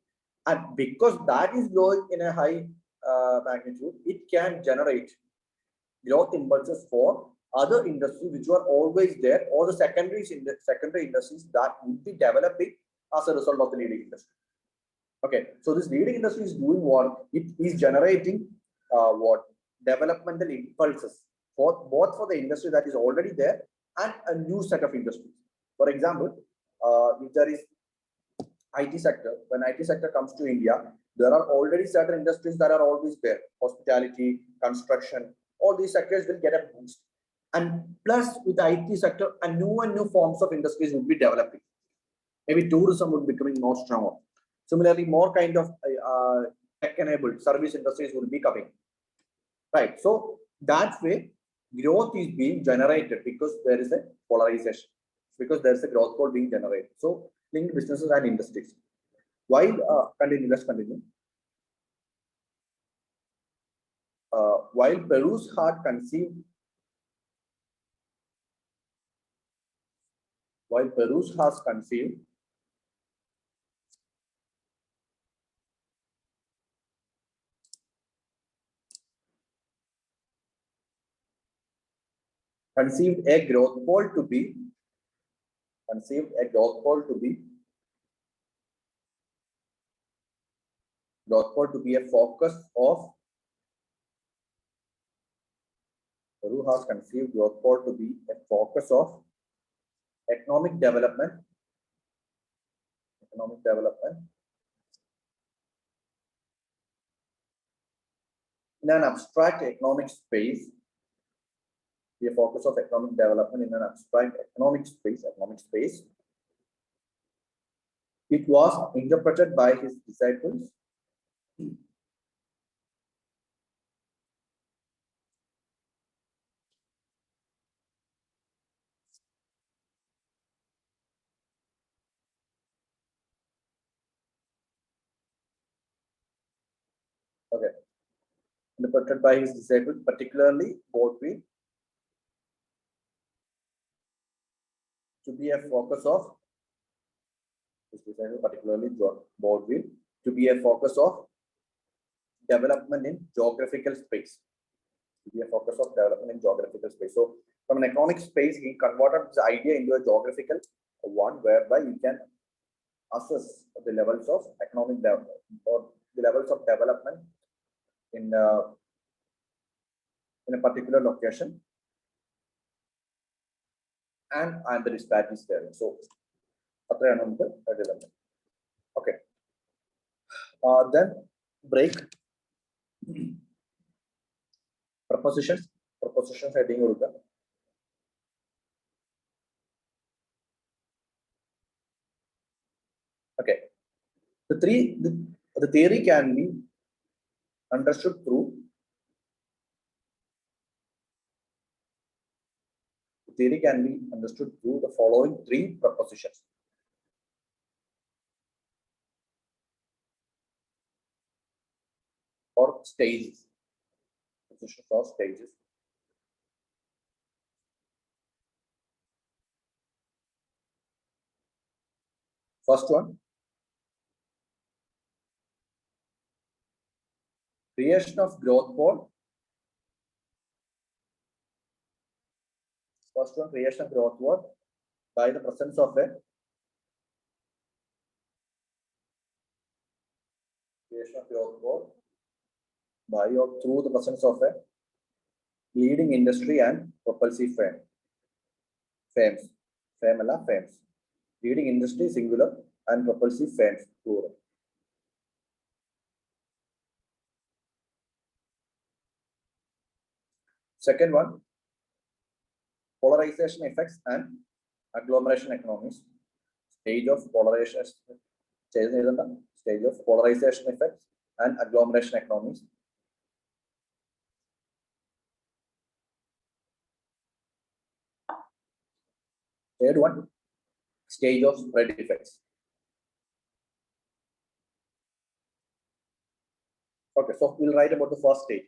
and because that is growing in a high magnitude, it can generate growth impulses for other industries which were always there, or the secondary industries that would be developing as a result of the leading industry. Okay, so this leading industry is doing what? It is generating developmental impulses for both for the industry that is already there and a new set of industries. For example, if there is IT sector, when IT sector comes to India, there are already certain industries that are always there: hospitality, construction. All these sectors will get a boost, and plus with the IT sector, and new forms of industries will be developing. Maybe tourism would be becoming more stronger. Similarly, more kind of tech-enabled service industries will be coming. Right. So that way, growth is being generated because there is a polarization. Because there is a growth pole being generated. So linked businesses and industries. While let's continue. While Peru's had conceived Peru has conceived a growth pole to be a focus of Peru has conceived growth pole to be a focus of economic development in an abstract economic space. Be a focus of economic development in an abstract economic space. It was interpreted by his disciples particularly Baudrillard, to be a focus of development in geographical space. So from an economic space, he converted this idea into a geographical one, whereby you can assess the levels of economic development or the levels of development in a particular location, and the disparities there. So, okay. Then break. Propositions heading over. Okay. The theory can be understood through the following three propositions. Or stages. Propositions or stages. First one, creation of growth pole. First one, creation of growth pole by the presence of a creation of growth pole by or through the presence of a leading industry and propulsive firms. Leading industry singular and propulsive firms plural. Second one, polarization effects and agglomeration economies. Stage of polarization effects and agglomeration economies. Third one, stage of spread effects. Okay, so we'll write about the first stage.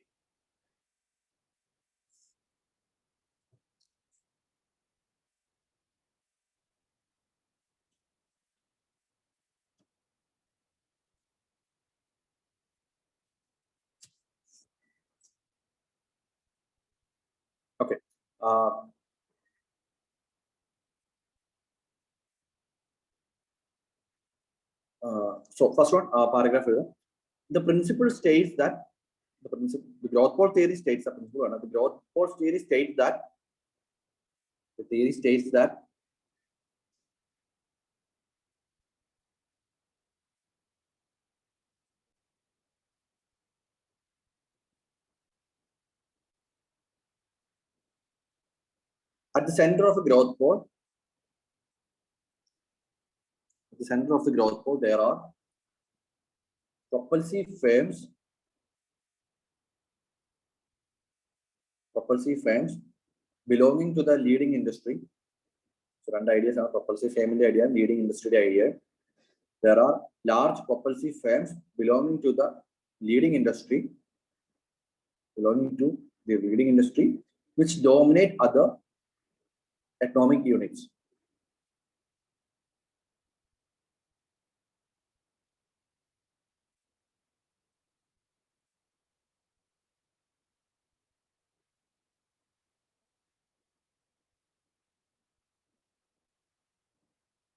Okay. So first one, paragraph. The principle states that the growth pole theory states the principle. The growth pole theory states that at the center of a growth pole, there are propulsive firms belonging to the leading industry. So, two ideas are propulsive firm idea and leading industry idea. There are large propulsive firms belonging to the leading industry, which dominate other economic units.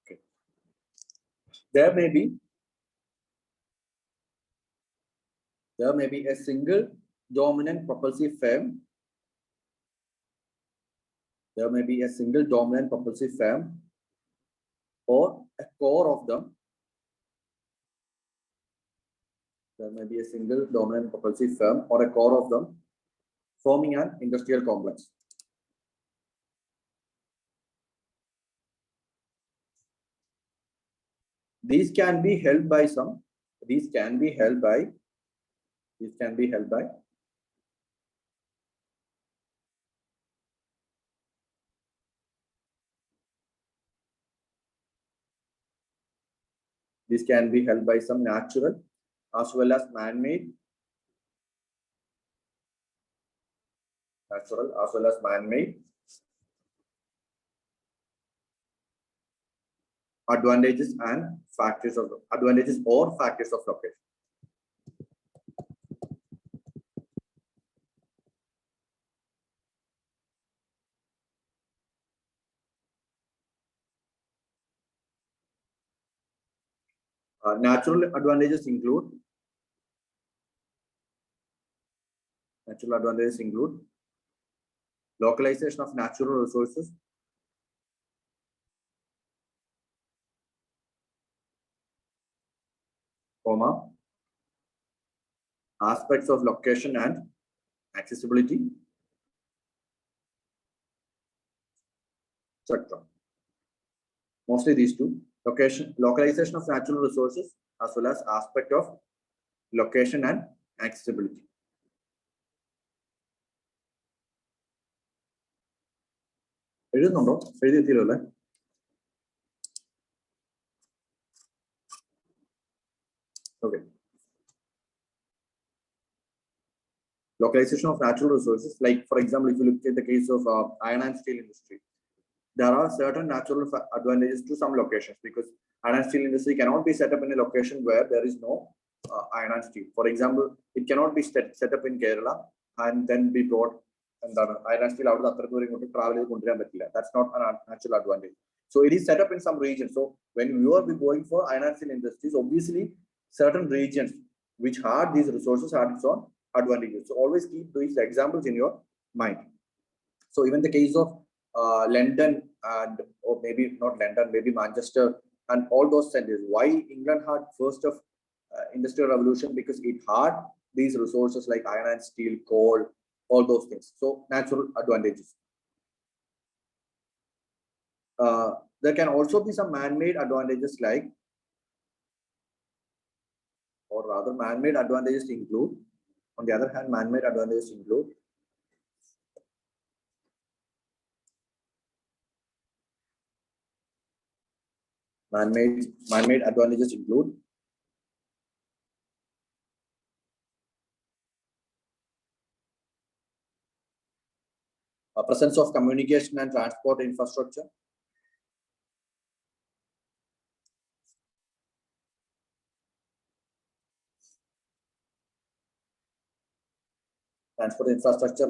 Okay. There may be a single dominant propulsive firm. There may be a single dominant propulsive firm or a core of them. There may be a single dominant propulsive firm or a core of them forming an industrial complex. These can be held by some natural as well as man-made advantages or factors of location. Natural advantages include localization of natural resources, aspects of location and accessibility, etc. Mostly these two: localization of natural resources as well as aspect of location and accessibility. എഴുതുന്നുണ്ടോ? എഴുതിയെത്തിയല്ലോ അല്ലേ? Okay. Localization of natural resources, like for example, if you look at the case of iron and steel industry, there are certain natural advantages to some locations because iron and steel industry cannot be set up in a location where there is no iron and steel. For example, it cannot be set up in Kerala and then be brought and iron and steel out of the travel. That's not a natural advantage. So it is set up in some regions. So when you are going for iron and steel industries, obviously certain regions which had these resources had its own advantages. So always keep these examples in your mind. So even the case of London and or maybe not London, maybe Manchester and all those centers. Why England had first of industrial revolution? Because it had these resources like iron and steel, coal, all those things. So natural advantages. There can also be some man-made advantages like, or rather man-made advantages include, on the other hand, man-made advantages include man-made advantages include presence of communication and transport infrastructure,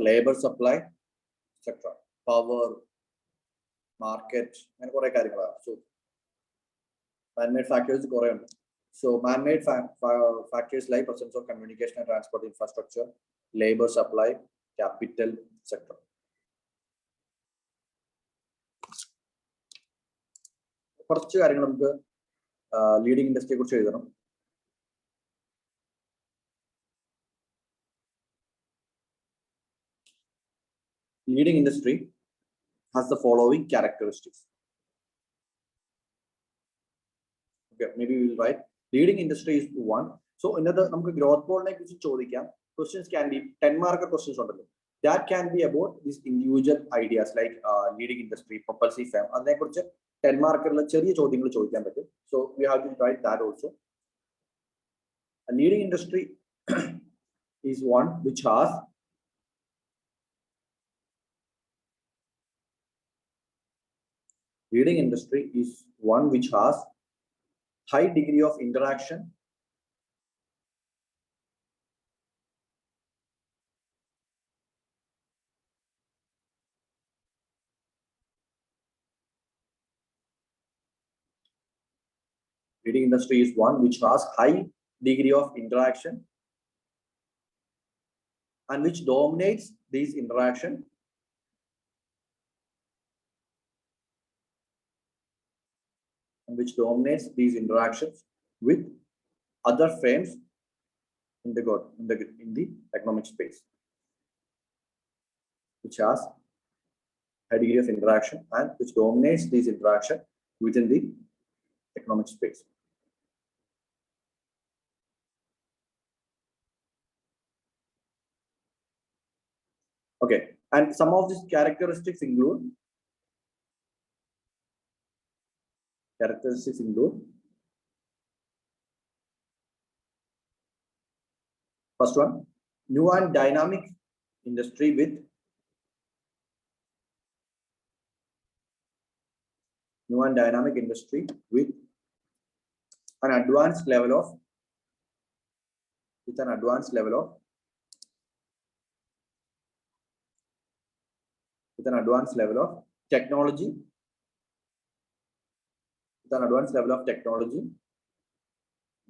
labor supply, etc. Power, market, and so man-made factors. So man-made factors like presence of communication and transport infrastructure, labor supply, capital, etc. കുറച്ച് കാര്യങ്ങൾ നമുക്ക് leading ഇൻഡസ്ട്രിയെ കുറിച്ച് എഴുതണം. Leading industry has the following characteristics. Okay, maybe we will write leading industry is one. So another നമുക്ക് growth ball-നെ കുറിച്ച് ചോദിക്കാം. Questions can be 10-mark questions ഉണ്ടല്ലോ. That can be about these individual ideas like leading industry, propulsive firm. അതിനെക്കുറിച്ച് 10-mark-ഉള്ള ചെറിയ ചോദ്യങ്ങൾ ചോദിക്കാൻ പറ്റും. So we have to write that also. A leading industry is one which has leading industry is one which has high degree of interaction leading industry is one which has high degree of interaction and which dominates these interaction with other firms in the economic space, which has high degree of interaction and which dominates these interaction within the economic space. Okay, and some of these characteristics include first one, new and dynamic industry with an advanced level of technology,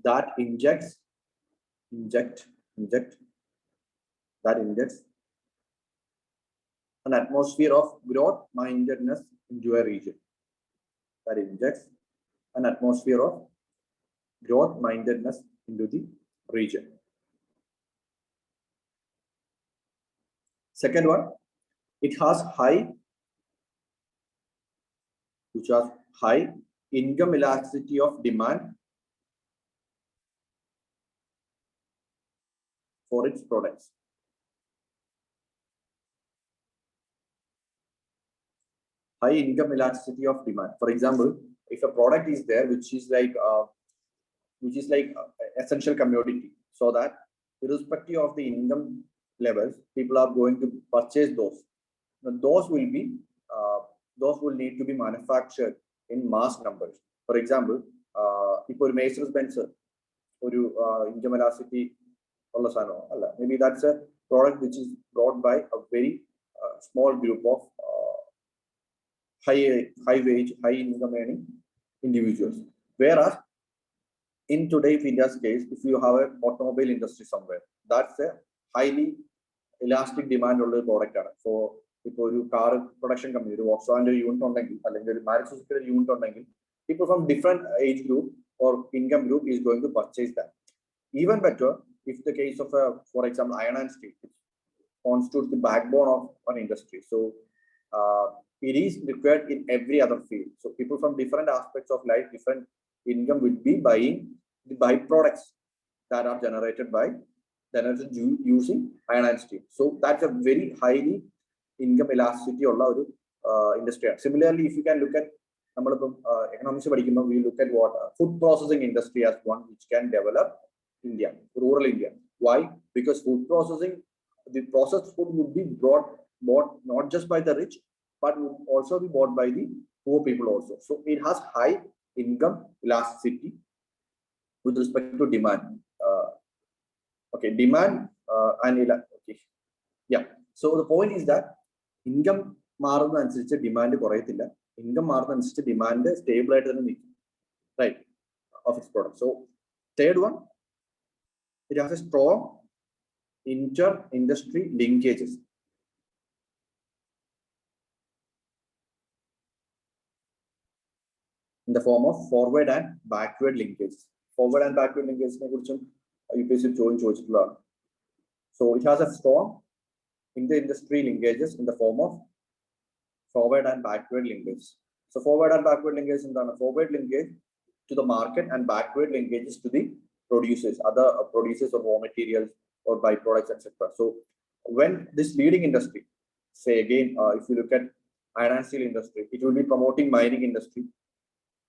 that injects an atmosphere of growth mindedness into a region. Second one, it has high income elasticity of demand for its products. High income elasticity of demand. For example, if a product is there which is like essential commodity, so that irrespective of the income levels, people are going to purchase those. Now, those will need to be manufactured in mass numbers. For example, if a Mason Spencer or income elasticity, maybe that's a product which is brought by a very small group of high wage, high income earning individuals. Whereas in today's India's case, if you have an automobile industry somewhere, that's a highly elastic demand on the product. So if you car production company, Volkswagen unit unit, people from different age group or income group is going to purchase that. Even better, if the case of for example, iron and steel, it constitutes the backbone of an industry. So it is required in every other field. So people from different aspects of life, different income will be buying the byproducts that are generated using iron and steel. So that's a very highly income elasticity industry. Similarly, if you can look at economics, we look at what food processing industry as one which can develop India, rural India. Why? Because food processing, the processed food would be bought not just by the rich, but would also be bought by the poor people also. So it has high income elasticity with respect to demand. Demand and okay. Yeah. So the point is that income മാറുന്നതനുസരിച്ച് demand കുറയത്തില്ല. Income മാറുന്നതനുസരിച്ച് demand stable ആയിട്ട് തന്നെ നിൽക്കും. Right? Of its product. So third one, it has a strong inter-industry linkages. In the form of forward and backward linkages. Forward and backward linkages So it has a strong inter-industry linkages in the form of forward and backward linkages. So forward and backward linkages in the forward linkage to the market and backward linkages to the producers, other producers of raw materials or byproducts, etc. So when this leading industry, say again, if you look at iron and steel industry, it will be promoting mining industry.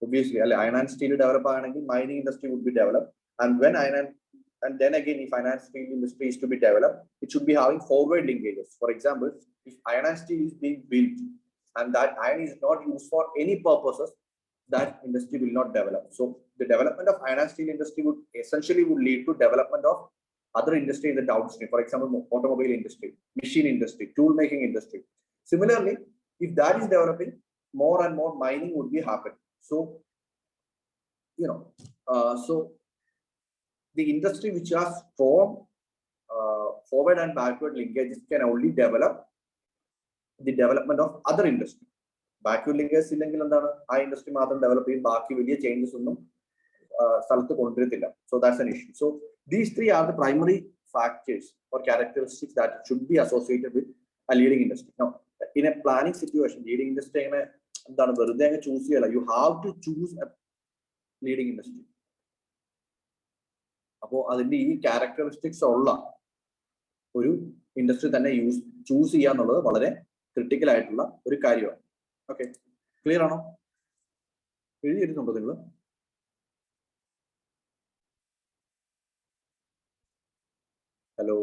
Obviously, iron and steel develop, mining industry would be developed. And when and then again, if iron and steel industry is to be developed, it should be having forward linkages. For example, if iron and steel is being built and that iron is not used for any purposes, that industry will not develop. So the development of iron and steel industry would essentially lead to development of other industry in the downstream. For example, automobile industry, machine industry, tool making industry. Similarly, if that is developing, more and more mining would be happening. So, so the industry which has strong forward and backward linkages can only develop the development of other industry. Backward linkages industry develop changes. So that's an issue. So these three are the primary factors or characteristics that should be associated with a leading industry. Now, in a planning situation, leading industry, you have to choose a leading industry. The characteristics of industry choose critical. Okay, clear or no? Hello.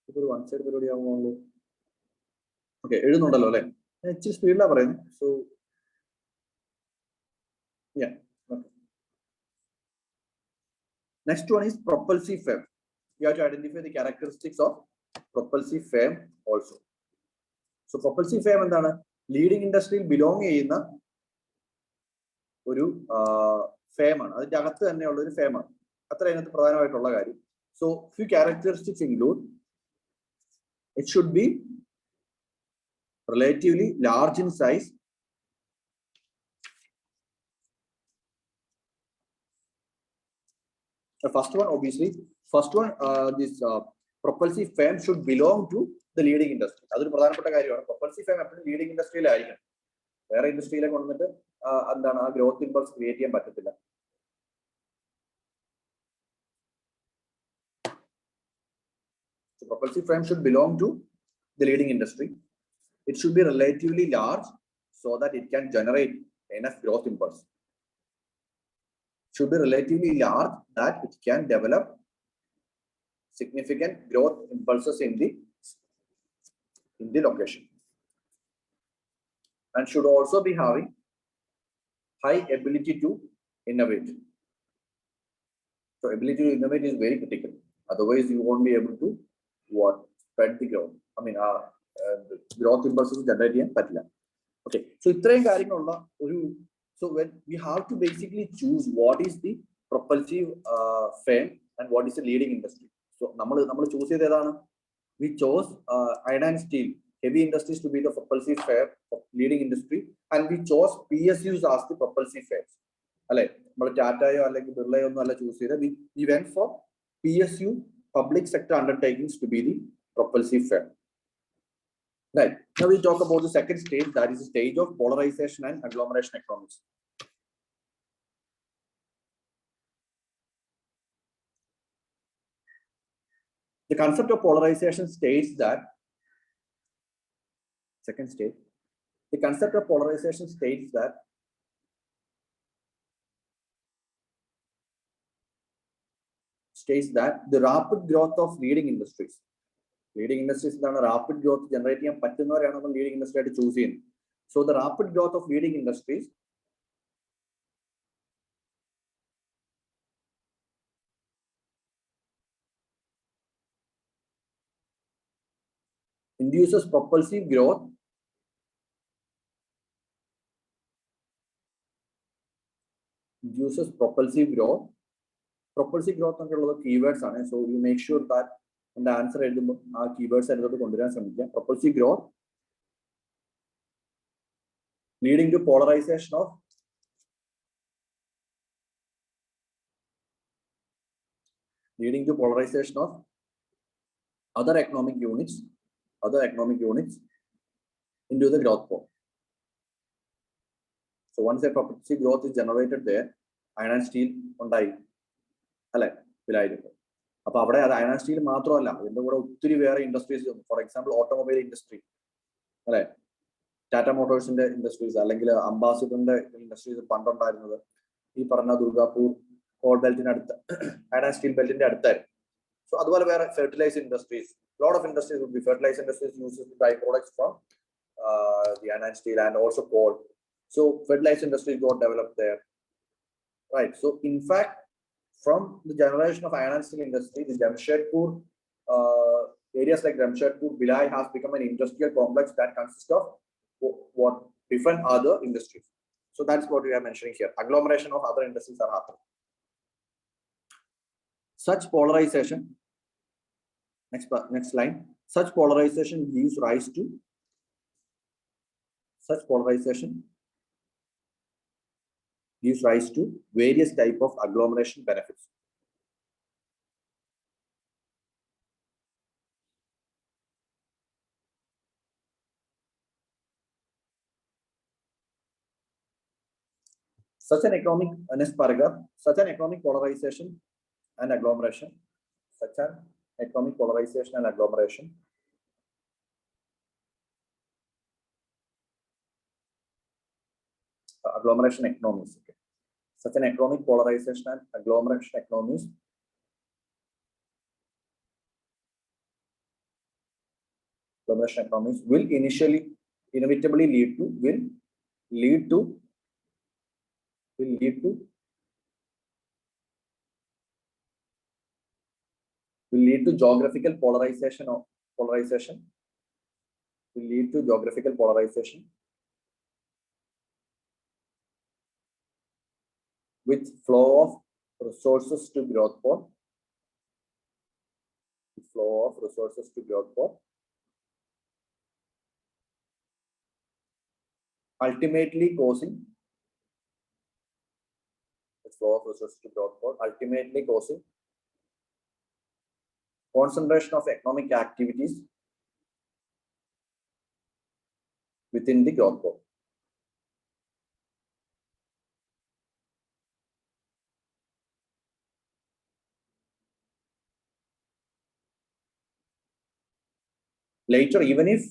One side okay, speed. So yeah. Okay. Next one is propulsive frame. You have to identify the characteristics of propulsive frame also. So propulsive frame and leading industry belong in frame. So few characteristics include it should be relatively large in size. The first one, obviously, this propulsive frame should belong to the leading industry. That's the propulsive frame leading industry. Where industry growth impulse create. propulsive frame should belong to the leading industry. It should be relatively large so that it can generate enough growth impulse. Should be relatively large that it can develop significant growth impulses in the location, and should also be having high ability to innovate. So ability to innovate is very critical. Otherwise, you won't be able to spread the growth. I mean, the growth impulses generate in patilla. Okay, so when we have to basically choose what is the propulsive frame and what is the leading industry. So we chose iron and steel, heavy industries to be the propulsive frame of leading industry, and we chose PSUs as the propulsive frames. We went for PSU, public sector undertakings, to be the propulsive frame. Right. Now we talk about the second stage, that is the stage of polarization and agglomeration economics. The concept of polarization states that, second stage, the concept of polarization states that the rapid growth of leading industries is rapid growth generating leading industry to choose in. So the rapid growth of leading industries induces propulsive growth Propulsive growth under the keywords. So you make sure that in the answer keywords are propulsive growth leading to polarization of other economic units into the growth pole. So once a propulsive growth is generated there, iron and steel ഉണ്ടായി അല്ലേ വിലായിരിക്കും. അപ്പോൾ അവിടെ അത് iron and steel മാത്രമല്ല, ഇതിന്റെ കൂടെ ഒത്തിരി വേറെ industries, for example automobile industry അല്ലെ, ടാറ്റ മോട്ടോഴ്സിന്റെ ഇൻഡസ്ട്രീസ് അല്ലെങ്കിൽ അംബാസിഡറിന്റെ ഇൻഡസ്ട്രീസ് പണ്ടുണ്ടായിരുന്നത് ഈ പറഞ്ഞ ദുർഗാപൂർ കോൾ ബെൽറ്റിന് അടുത്ത് iron and steel ബെൽറ്റിന്റെ അടുത്തായിരുന്നു. So അതുപോലെ വേറെ fertiliser industries, lot of industries would be fertilizer industries uses the byproducts from the iron and steel and also coal. So fertilizer industry got developed there, right? So in fact, from the generation of iron and steel industry, the Jamshedpur areas like Jamshedpur, Bhilai has become an industrial complex that consists of what different other industries. So that's what we are mentioning here. Agglomeration of other industries are happening. Such polarization, next line, such polarization gives rise to various type of agglomeration benefits. Such an economic polarization and agglomeration, agglomeration economies. Okay. Such an economic polarization and agglomeration economies will inevitably lead to geographical polarization with flow of resources to growth pole, ultimately causing concentration of economic activities within the growth pole. Later, even if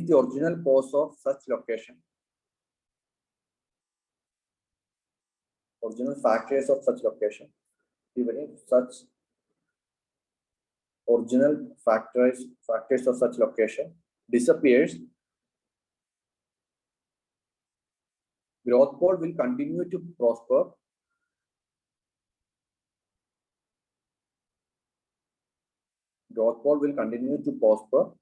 the original cause of such location, original factors of such location, even if such original factors of such location disappears, growth pole will continue to prosper. Growth pole will continue to prosper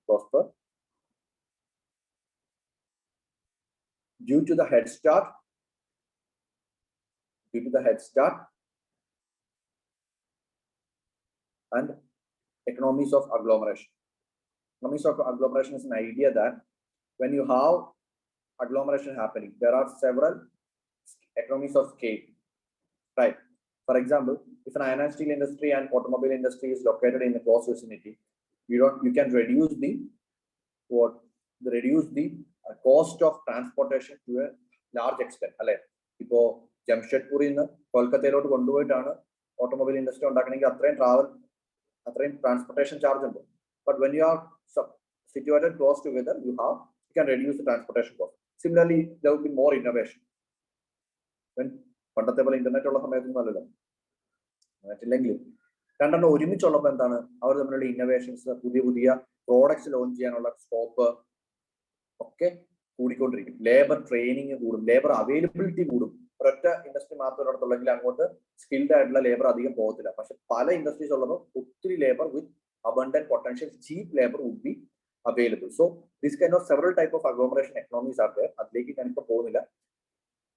due to the head start and economies of agglomeration. Economies of agglomeration is an idea that when you have agglomeration happening, there are several economies of scale, right? For example, if an iron and steel industry and automobile industry is located in a close vicinity, you can reduce the cost of transportation to a large extent. Ipo Jamshedpur in Kolkata automobile industry transportation charge. But when you are situated close together, you can reduce the transportation cost. Similarly, there will be more innovation. When internet innovations, products launch scope, okay, labor training, labor availability, industry skilled labor industries labor with abundant potential, cheap labor would be available. So this kind of several type of agglomeration economies are there.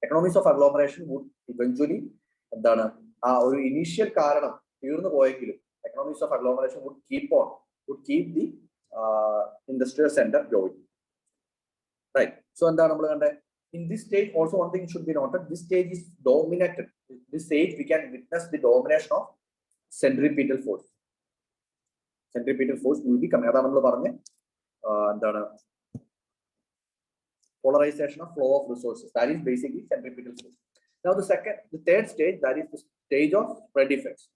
Economies of agglomeration would eventually initial economies of agglomeration would keep the industrial center going. Right. So in this stage, also one thing should be noted, this stage is dominated. This stage we can witness the domination of centripetal force. Centripetal force will be polarization of flow of resources. That is basically centripetal force. Now the third stage, that is the stage of spread effects.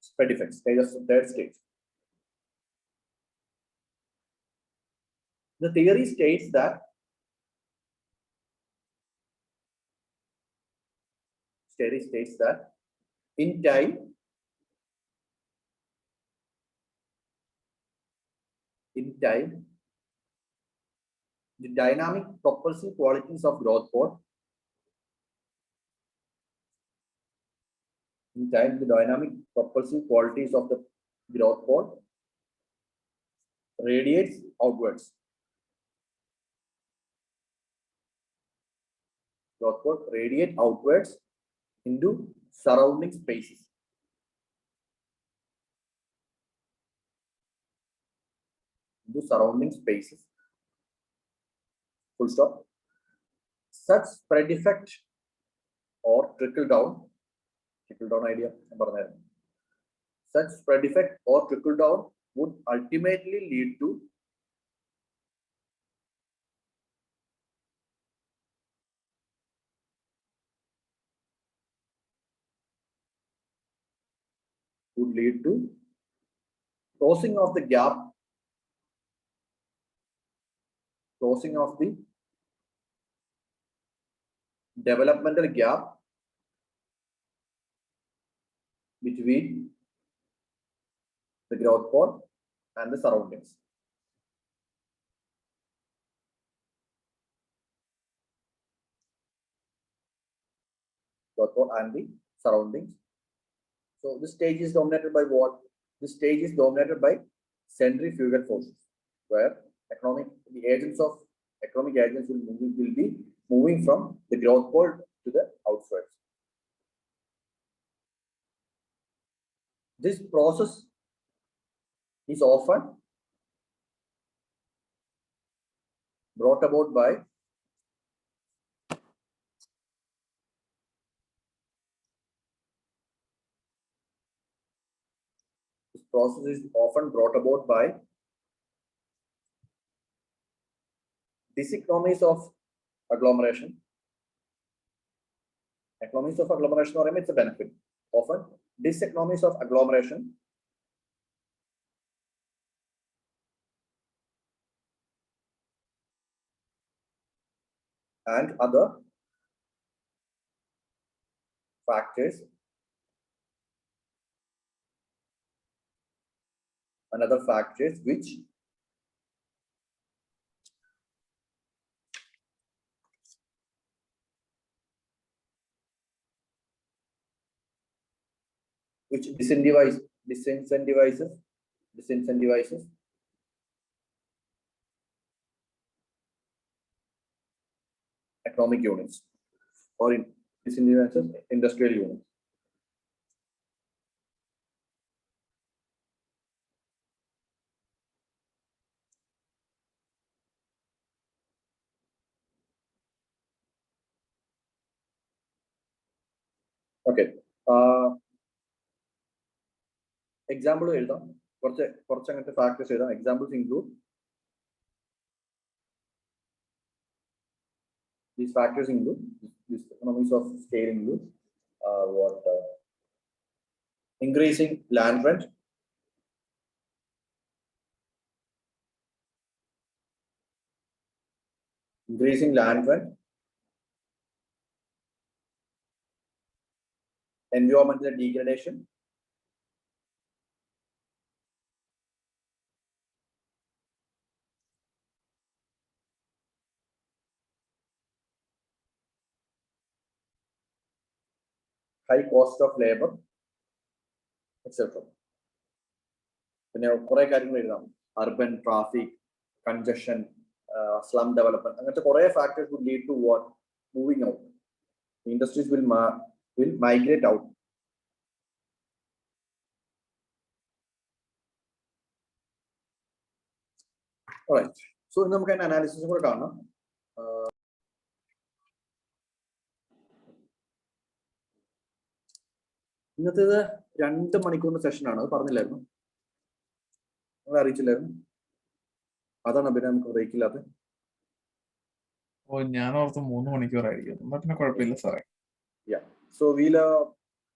Spread effects, third stage. The theory states that in time, the dynamic propulsive qualities of growth pole, the dynamic propulsive qualities of the growth pole radiates outwards. Growth pole radiate outwards into surrounding spaces. Full stop. Such spread effect or trickle down idea. Such spread effect or trickle down would ultimately lead to closing of the gap, closing of the developmental gap between the growth pole and the surroundings. Growth pole and the surroundings. So this stage is dominated by what? This stage is dominated by centrifugal forces, where economic agents will be moving from the growth pole to the outskirts. This process is often brought about by diseconomies of agglomeration. Economies of agglomeration or it's a benefit. Often diseconomies of agglomeration and other factors. Another factors which disincentivizes economic units or disincentivizes industrial units. Okay. Example factors examples include these factors include these economies of scale include increasing land rent, environmental degradation, high cost of labor, etc. Urban traffic, congestion, slum development, and factors would lead to what? Moving out. Industries will migrate out. All right. So in the analysis of ഇന്നത്തേത് 2 മണിക്കൂറിന്റെ സെഷനാണ്. അത് പറഞ്ഞില്ലായിരുന്നു, നിങ്ങൾ അറിയിച്ചില്ലായിരുന്നു? അതാണ് പിന്നെ നമുക്ക് break ഇല്ലാത്ത. ഓ, ഞാൻ ഓർത്ത് 3 മണിക്കൂറായിരിക്കും. എന്നാ പിന്നെ കുഴപ്പമില്ല സാറേ. So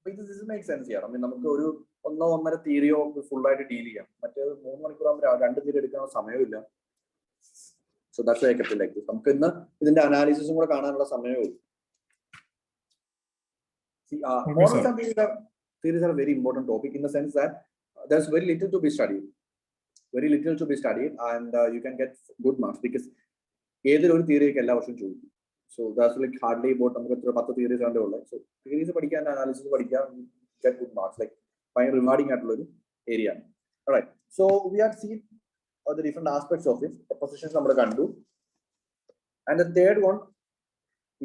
this makes sense here. I mean, നമുക്ക് ഒരു 1.5 തിയറിയോ ഫുൾ ആയിട്ട് ഡീൽ ചെയ്യാം. മറ്റേത് 3 മണിക്കൂറാകുമ്പോൾ 2 തിയറി എടുക്കാനുള്ള സമയമില്ല. So that's why I kept like this. നമുക്ക് ഇന്ന് ഇതിന്റെ അനാലിസിസും കൂടെ കാണാനുള്ള സമയവും. Moral theories are a very important topic in the sense that there's very little to be studied. And you can get good marks because either or theory all വർഷം ചോദിക്കും. So that's like hardly about 10 theories ആണ് ഉള്ളത്. So theories പഠിക്കാൻ, analysis പഠിക്കാൻ, get good marks, like fine rewarding ആയിട്ടുള്ള ഒരു area. All right. So we have seen the different aspects of it. The positions നമ്മൾ കണ്ടു. And the third one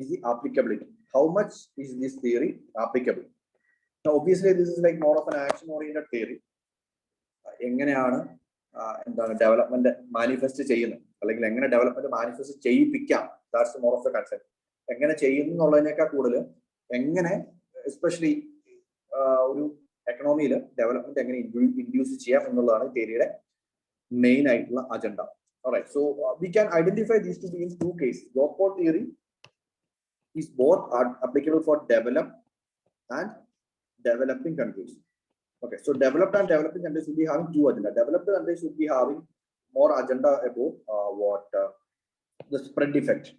is the applicability. How much is this theory applicable? Now, obviously, this is like more of an action-oriented theory. എങ്ങനെയാണ് എന്താണ് development manifest ചെയ്യുന്നത്, അല്ലെങ്കിൽ എങ്ങനെ development manifest ചെയ്യിപ്പിക്കാം, that's more of the concept. എങ്ങനെ ചെയ്യുന്നു എന്നുള്ളതിനേക്കാൾ കൂടുതൽ എങ്ങനെ എസ്പെഷ്യലി ഒരു എക്കണോമിയിൽ ഡെവലപ്മെന്റ് എങ്ങനെ ഇൻഡ്യൂസ് ചെയ്യാം എന്നുള്ളതാണ് തിയറിയുടെ മെയിൻ ആയിട്ടുള്ള agenda. Alright, so we can identify these to be in 2 cases. Low-code theory is both applicable for developed and developing countries. Okay, so developed and developing countries will be having 2 agenda. Developed countries will be having more agenda about the spread effect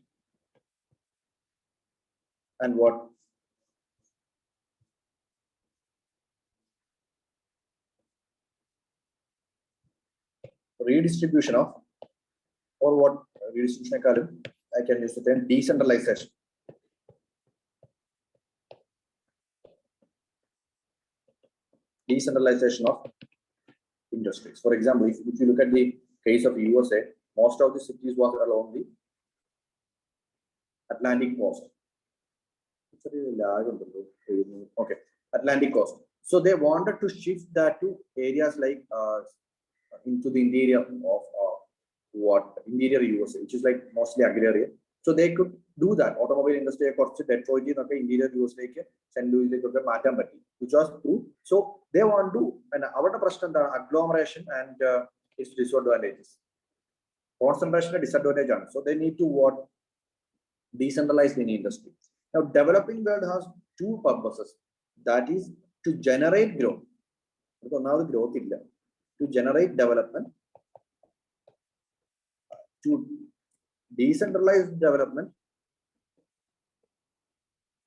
and what redistribution of, or what redistribution I can use the term decentralization. Decentralization of industries. For example, if you look at the case of USA, most of the cities were along the Atlantic coast. Okay, Atlantic coast. So they wanted to shift that to areas like into the interior of interior USA, which is like mostly agrarian. So they could do that. Automobile industry, Detroit, interior USA, St. Louis, which was true. So they want to, and our question, the agglomeration and its disadvantages. concentration disadvantage. So they need to what? Decentralize any industry. Now, developing world has two purposes. That is to generate growth. So now the growth is to generate development, to decentralize development,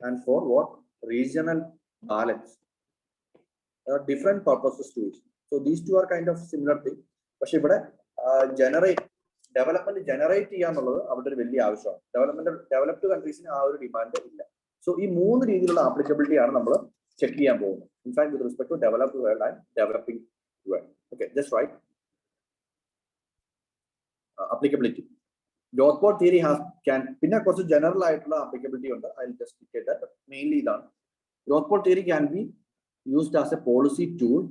and for what? Regional balance. There are different purposes to it. So these two are kind of similar thing. But generate development generate developed countries in our demand. So this three applicability are check. In fact, with respect to developed world and developing world. Okay, just right. Applicability. Growth port theory can general applicability. I'll just get that. But mainly done. Growth port theory can be used as a policy tool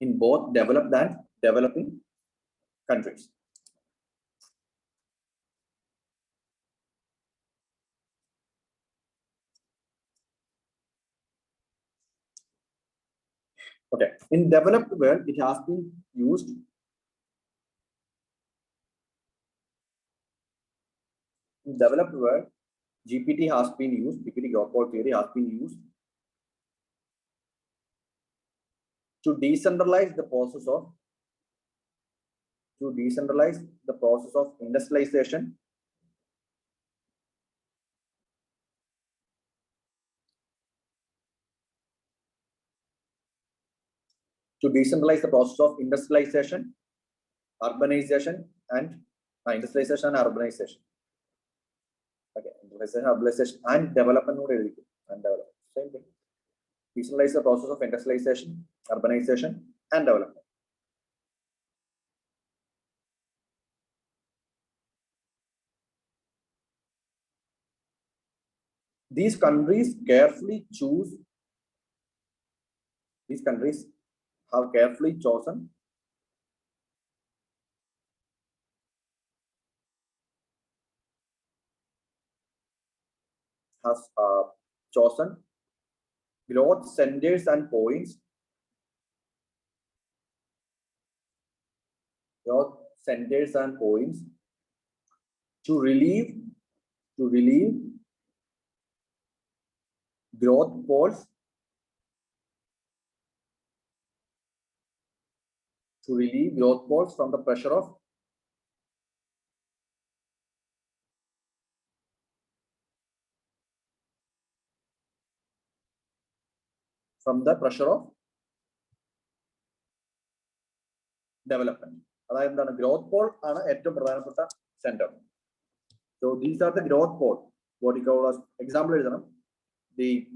in both developed and developing countries. Okay, in developed world, it has been used. In developed world, GPT has been used. GPT growth port theory has been used to decentralize the process of industrialization, urbanization, and urbanization. Okay, industrialization, urbanization, and development. And development. Same thing. Decentralize the process of industrialization, urbanization, and development. These countries have carefully chosen growth centers and points to relieve growth poles from the pressure of development. Growth pole center. So these are the growth pole. What you call as example, the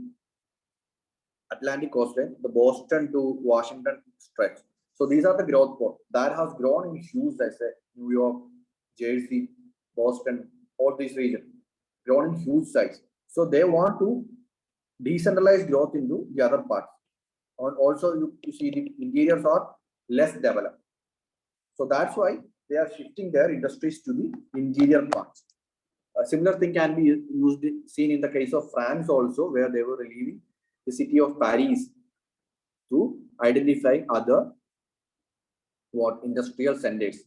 Atlantic coastline, the Boston to Washington stretch. So these are the growth pole that has grown in huge, I say, New York, Jersey, Boston, all these regions, grown in huge size. So they want to decentralize growth into the other parts. And also you see the interiors are less developed. So that's why they are shifting their industries to the interior parts. A similar thing can be seen in the case of France also, where they were relieving the city of Paris to identify other industrial centers,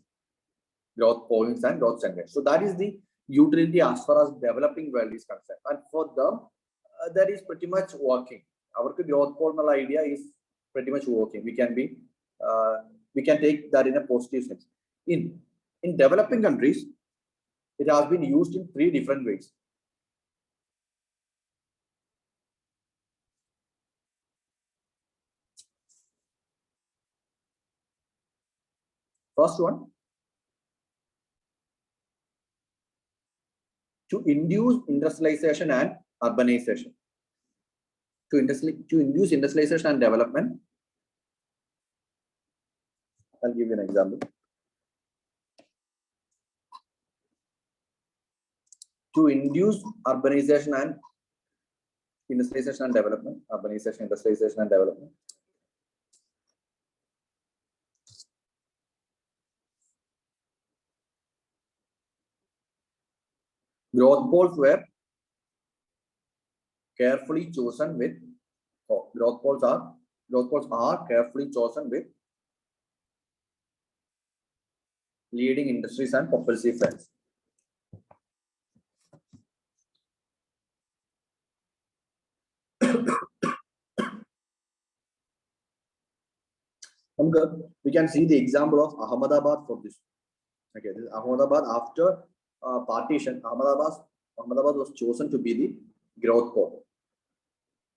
growth points and growth centers. So that is the utility as far as developing world is concerned. And for them, that is pretty much working. Our growth point idea is pretty much working. We can take that in a positive sense. In developing countries, it has been used in 3 different ways. First one, to induce industrialization and urbanization. To induce industrialization and development. I'll give you an example. To induce urbanization and industrialization and development, urbanization, industrialization and development. Growth poles were carefully chosen with growth poles are carefully chosen with leading industries and propulsive fans. We can see the example of Ahmedabad for this. Okay, this is Ahmedabad after partition. Ahmedabad was chosen to be the growth port.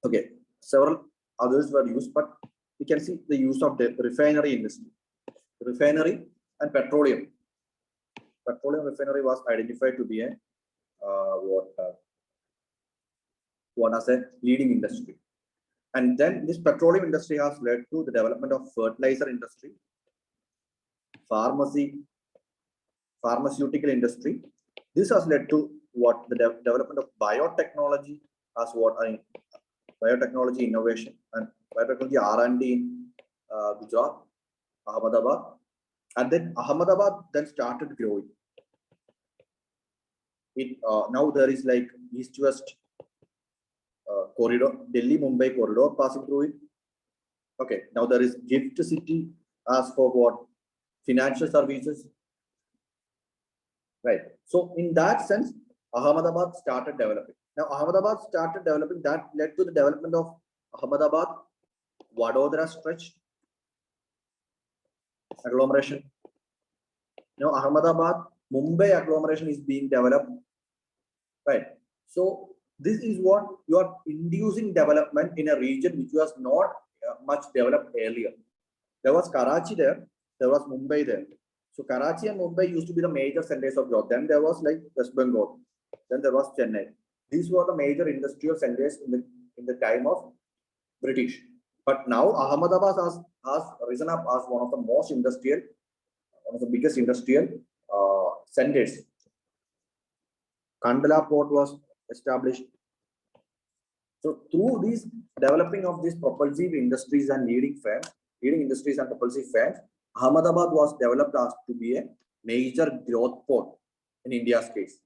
Okay, several others were used, but we can see the use of the refinery industry, refinery and petroleum. Petroleum refinery was identified to be a one as a leading industry. And then this petroleum industry has led to the development of fertilizer industry, pharmaceutical industry. This has led to what the development of biotechnology as what I mean, biotechnology innovation and biotechnology R&D in Gujarat, Ahmedabad, and then Ahmedabad then started growing. It now there is like east-west corridor, Delhi-Mumbai corridor passing through it. Okay, now there is gift city as for what financial services, right? So in that sense, Ahmedabad started developing. Now Ahmedabad started developing, that led to the development of Ahmedabad Vadodara stretch agglomeration. Now Ahmedabad Mumbai agglomeration is being developed, right? So this is what you are inducing development in a region which was not much developed earlier. There was Karachi there was Mumbai there. So Karachi and Mumbai used to be the major centers of growth. Then there was like West Bengal. Then there was Chennai. These were the major industrial centers in the time of British. But now Ahmedabad has risen up as one of the most industrial, one of the biggest industrial centers. Kandla port was established. So through these developing of these propulsive industries and leading industries and propulsive firms, Ahmedabad was developed as to be a major growth port in India's case.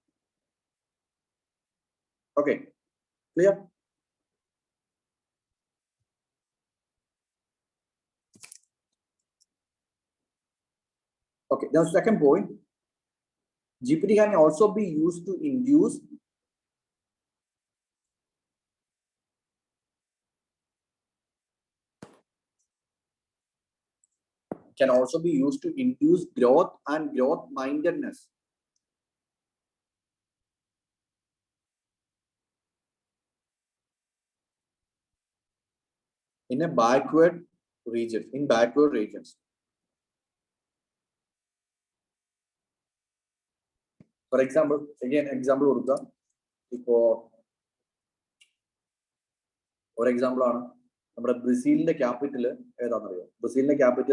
Okay, clear? Okay, now second point, GPT can also be used to induce growth and growth mindedness. In backward regions. For example, for example, Brazil capital,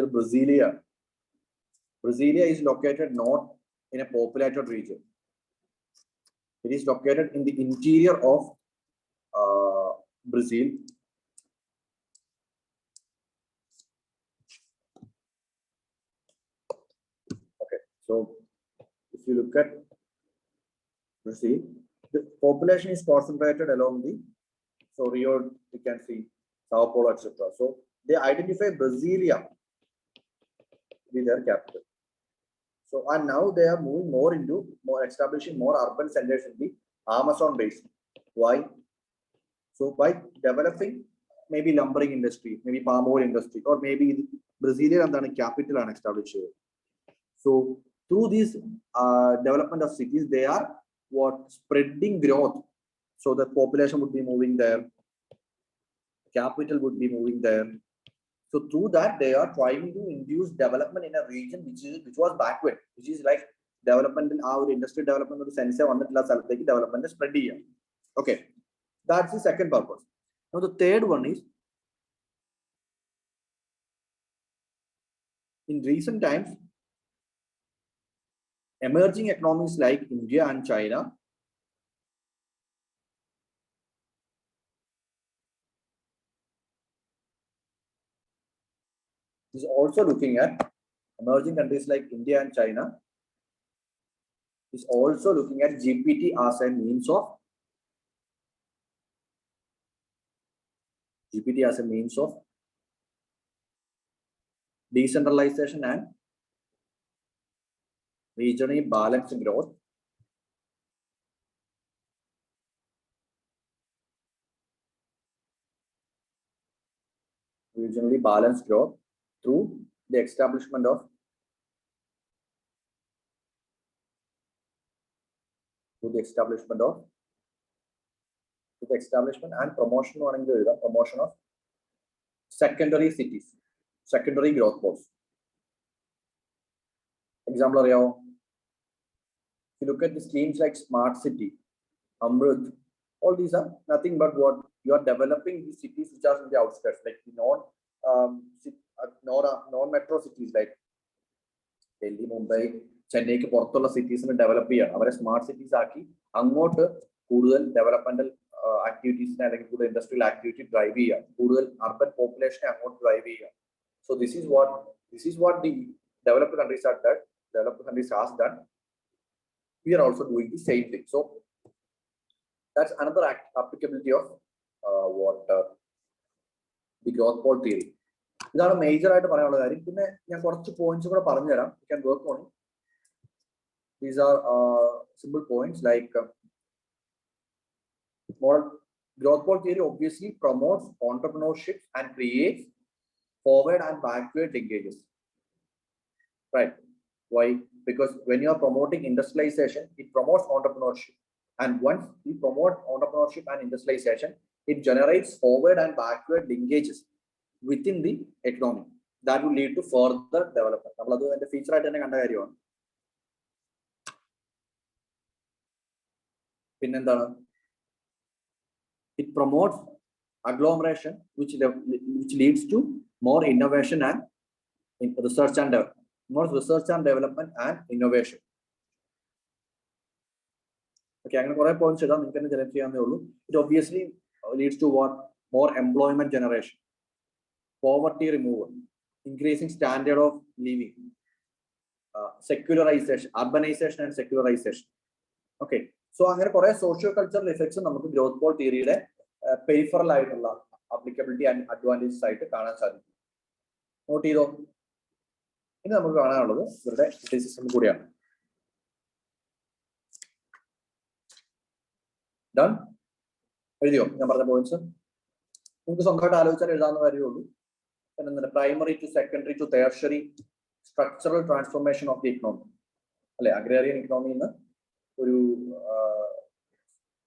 Brasilia. Brasilia is located not in a populated region. It is located in the interior of Brazil. Okay, so if you look at Brazil, the population is concentrated along the Rio, you can see Sao Paulo, etc. So they identify Brasilia with their capital. So and now they are moving more establishing more urban centers in the Amazon basin. Why? So by developing maybe lumbering industry, maybe palm oil industry, or maybe Brasilia and then a capital and established. So through this development of cities, they are spreading growth. So the population would be moving there, capital would be moving there. So through that, they are trying to induce development in a region which was backward, which is like development in our industry development of the sense of development is spread here. Okay, that's the second purpose. Now the third one is, in recent times, emerging economies like India and China is also looking at emerging countries like India and China is also looking at GPT as a means of decentralization and regionally balanced growth through the establishment of and promotion of secondary cities, secondary growth poles. Example, if you look at the schemes like Smart City, Amrut, all these are nothing but what you are developing these cities which are in the outskirts, like the non-metro cities like Delhi, Mumbai, Chennai, cities in develop our smart cities aki, developmental activities and industrial activity drive urban population drive. So this is what the developed countries are done. Developed countries has done. We are also doing the same thing. So that's another applicability of the growth pole theory. These are major points. You can work on it. These are simple points like growth pole theory obviously promotes entrepreneurship and creates forward and backward linkages. Right? Why? Because when you are promoting industrialization, it promotes entrepreneurship. And once we promote entrepreneurship and industrialization, it generates forward and backward linkages within the economy that will lead to further development. The feature it promotes agglomeration, which leads to more innovation and research and development. More research and development and innovation. Okay, I'm going to point it obviously leads to what? More employment generation, poverty removal, increasing standard of living, secularization, urbanization and secularization. Okay, so I'm going to socio-cultural effects on growth pole theory peripheral applicability and advantage side. Note it. Done? Points. Primary to secondary to tertiary structural transformation of the economy. Agrarian economy,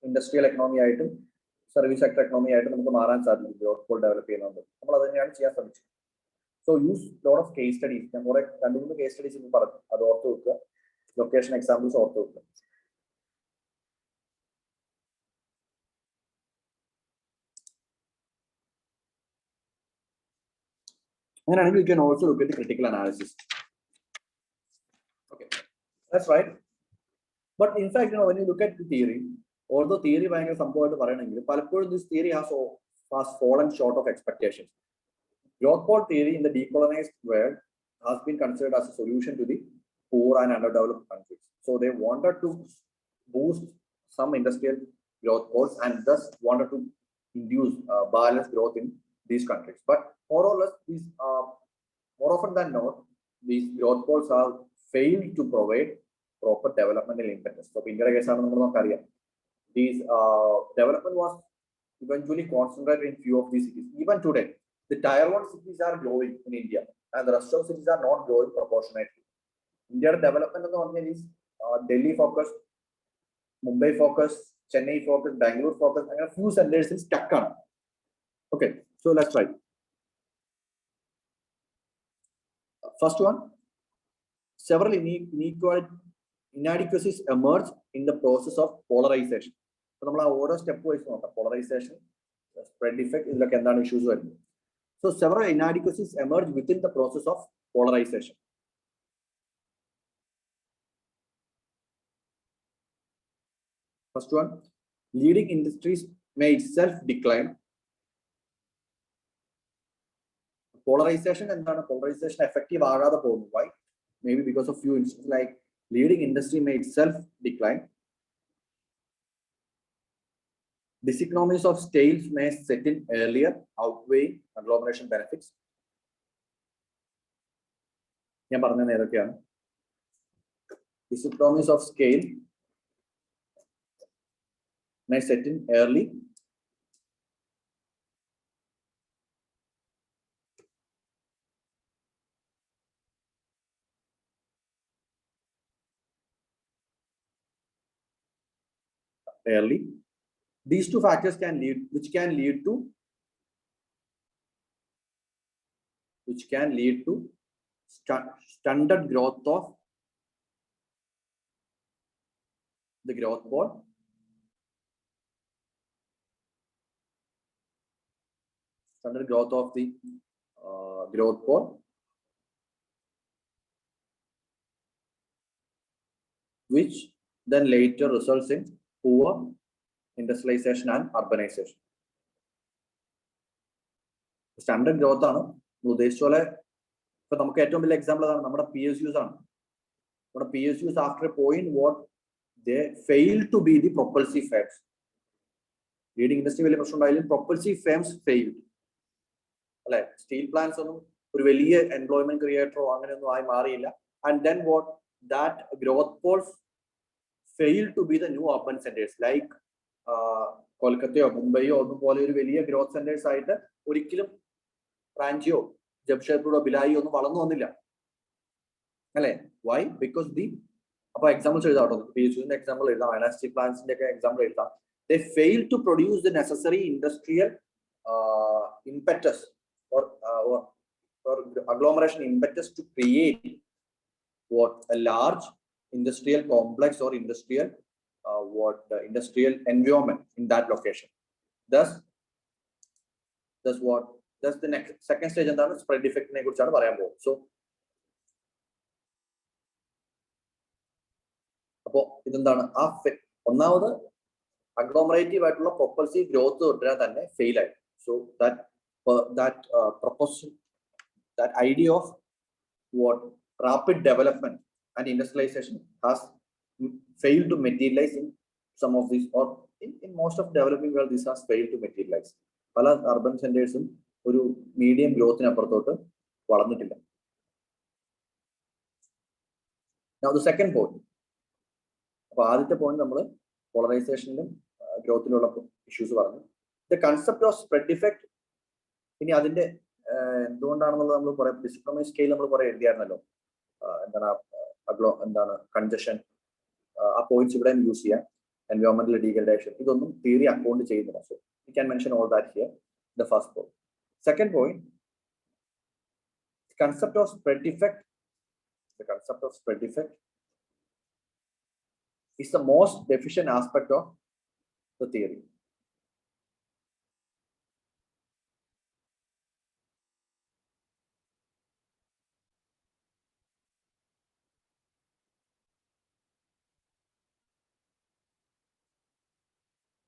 industrial economy item, service sector economy item, develop. So use a lot of case studies. Case studies in location examples also. And you can also look at the critical analysis. Okay, that's right. But in fact, when you look at the theory, although theory this theory has fallen short of expectations. Growth pole theory in the decolonized world has been considered as a solution to the poor and underdeveloped countries. So they wanted to boost some industrial growth poles and thus wanted to induce balanced growth in these countries. But more or less, these more often than not, these growth poles have failed to provide proper developmental impetus. So India these development was eventually concentrated in few of these cities. Even today, the tier 1 cities are growing in India, and the rest of cities are not growing proportionately. India development is Delhi focused, Mumbai focused, Chennai focused, Bangalore focused, and a few centers is stuck on. Okay, so let's try. First one, several inadequacies emerge in the process of polarization. So, we step wise polarization, spread effect, issues. So, several inadequacies emerge within the process of polarization. First one, leading industries may itself decline. Polarization and polarization effective why? Maybe because of few instances like leading industry may itself decline. Diseconomies of scale may set in earlier, outweigh agglomeration benefits. Is the promise of scale may set in early. Early. These two factors can lead, which can lead to stunted growth of the growth ball. Stunted growth of the growth ball, which then later results in poor industrialization and urbanization. Standard growth ആണ് ഉദ്ദേശിച്ച പോലെ ഇപ്പൊ നമുക്ക് ഏറ്റവും വലിയ example ആണ് നമ്മുടെ PSUs ആണ്. നമ്മുടെ PSUs after a point what they fail to be the propulsive firms. Leading industry വലിയ പ്രശ്നം ഉണ്ടായാലും propulsive firms failed. അല്ലെ, സ്റ്റീൽ പ്ലാന്റ്സ് ഒന്നും ഒരു വലിയ എംപ്ലോയ്മെന്റ് ക്രിയേറ്ററോ അങ്ങനെയൊന്നും ആയി മാറിയില്ല. And then what that growth poles fail to be the new urban centers like കൊൽക്കത്തയോ മുംബൈയോ ഒന്നും പോലെ ഒരു വലിയ ഗ്രോത്ത് സെന്റേഴ്സ് ആയിട്ട് ഒരിക്കലും റാഞ്ചിയോ ജംഷഡ്പൂരോ ബിലായി ഒന്നും വളർന്നു വന്നില്ല അല്ലെ. വൈ? ബിക്കോസ് ദി അപ്പൊ എക്സാമ്പിൾസ് എഴുതാട്ടോ, PSUന്റെ എക്സാമ്പിൾ എഴുതാം, സ്റ്റീൽ പ്ലാന്റ്സിന്റെ ഒക്കെ എക്സാമ്പിൾ എഴുതാം. They fail to produce the necessary industrial impetus or agglomeration impetus to create what a large industrial complex or industrial industrial environment in that location. Thus the next second stage എന്താണ്? Spread effect നെ കുറിച്ചാണ് പറയാൻ പോകുന്നത്. So അപ്പോ ഇതെന്താണ്? ആ ഒന്നാമത് agglomerative ആയിട്ടുള്ള പ്രൊപ്പൽസീവ് ഗ്രോത്ത് തുടരാൻ തന്നെ ഫെയിൽ ആയി. So that idea of what rapid development and industrialization has failed to materialize in some of these, or in most of developing world this has failed to materialize. പല urban സെന്റേഴ്സും ഒരു medium ഗ്രോത്തിന് അപ്പുറത്തോട്ട് വളർന്നിട്ടില്ല. Now the second point. അപ്പൊ ആദ്യത്തെ point നമ്മൾ പോളറൈസേഷനിലും ഗ്രോത്തിലുള്ള issues പറഞ്ഞു. The concept of spread effect, ഇനി അതിന്റെ എന്തുകൊണ്ടാണെന്നുള്ളത് നമ്മൾ കുറെ ഡിസിപ്ലിനറി സ്കെയിൽ നമ്മൾ കുറെ എഴുതിയായിരുന്നല്ലോ. എന്താണ് കൺജഷൻ, ആ പോയിന്റ്സ് ഇവിടെ യൂസ് ചെയ്യാം. എൻവയോൺമെന്റൽ ഡീഗ്രഡേഷൻ, ഇതൊന്നും തിയറി അക്കൗണ്ട് ചെയ്യുന്നില്ല. So you can mention all that here. The first point. Second point, concept of spread effect. The concept of spread effect is the most deficient aspect of the theory.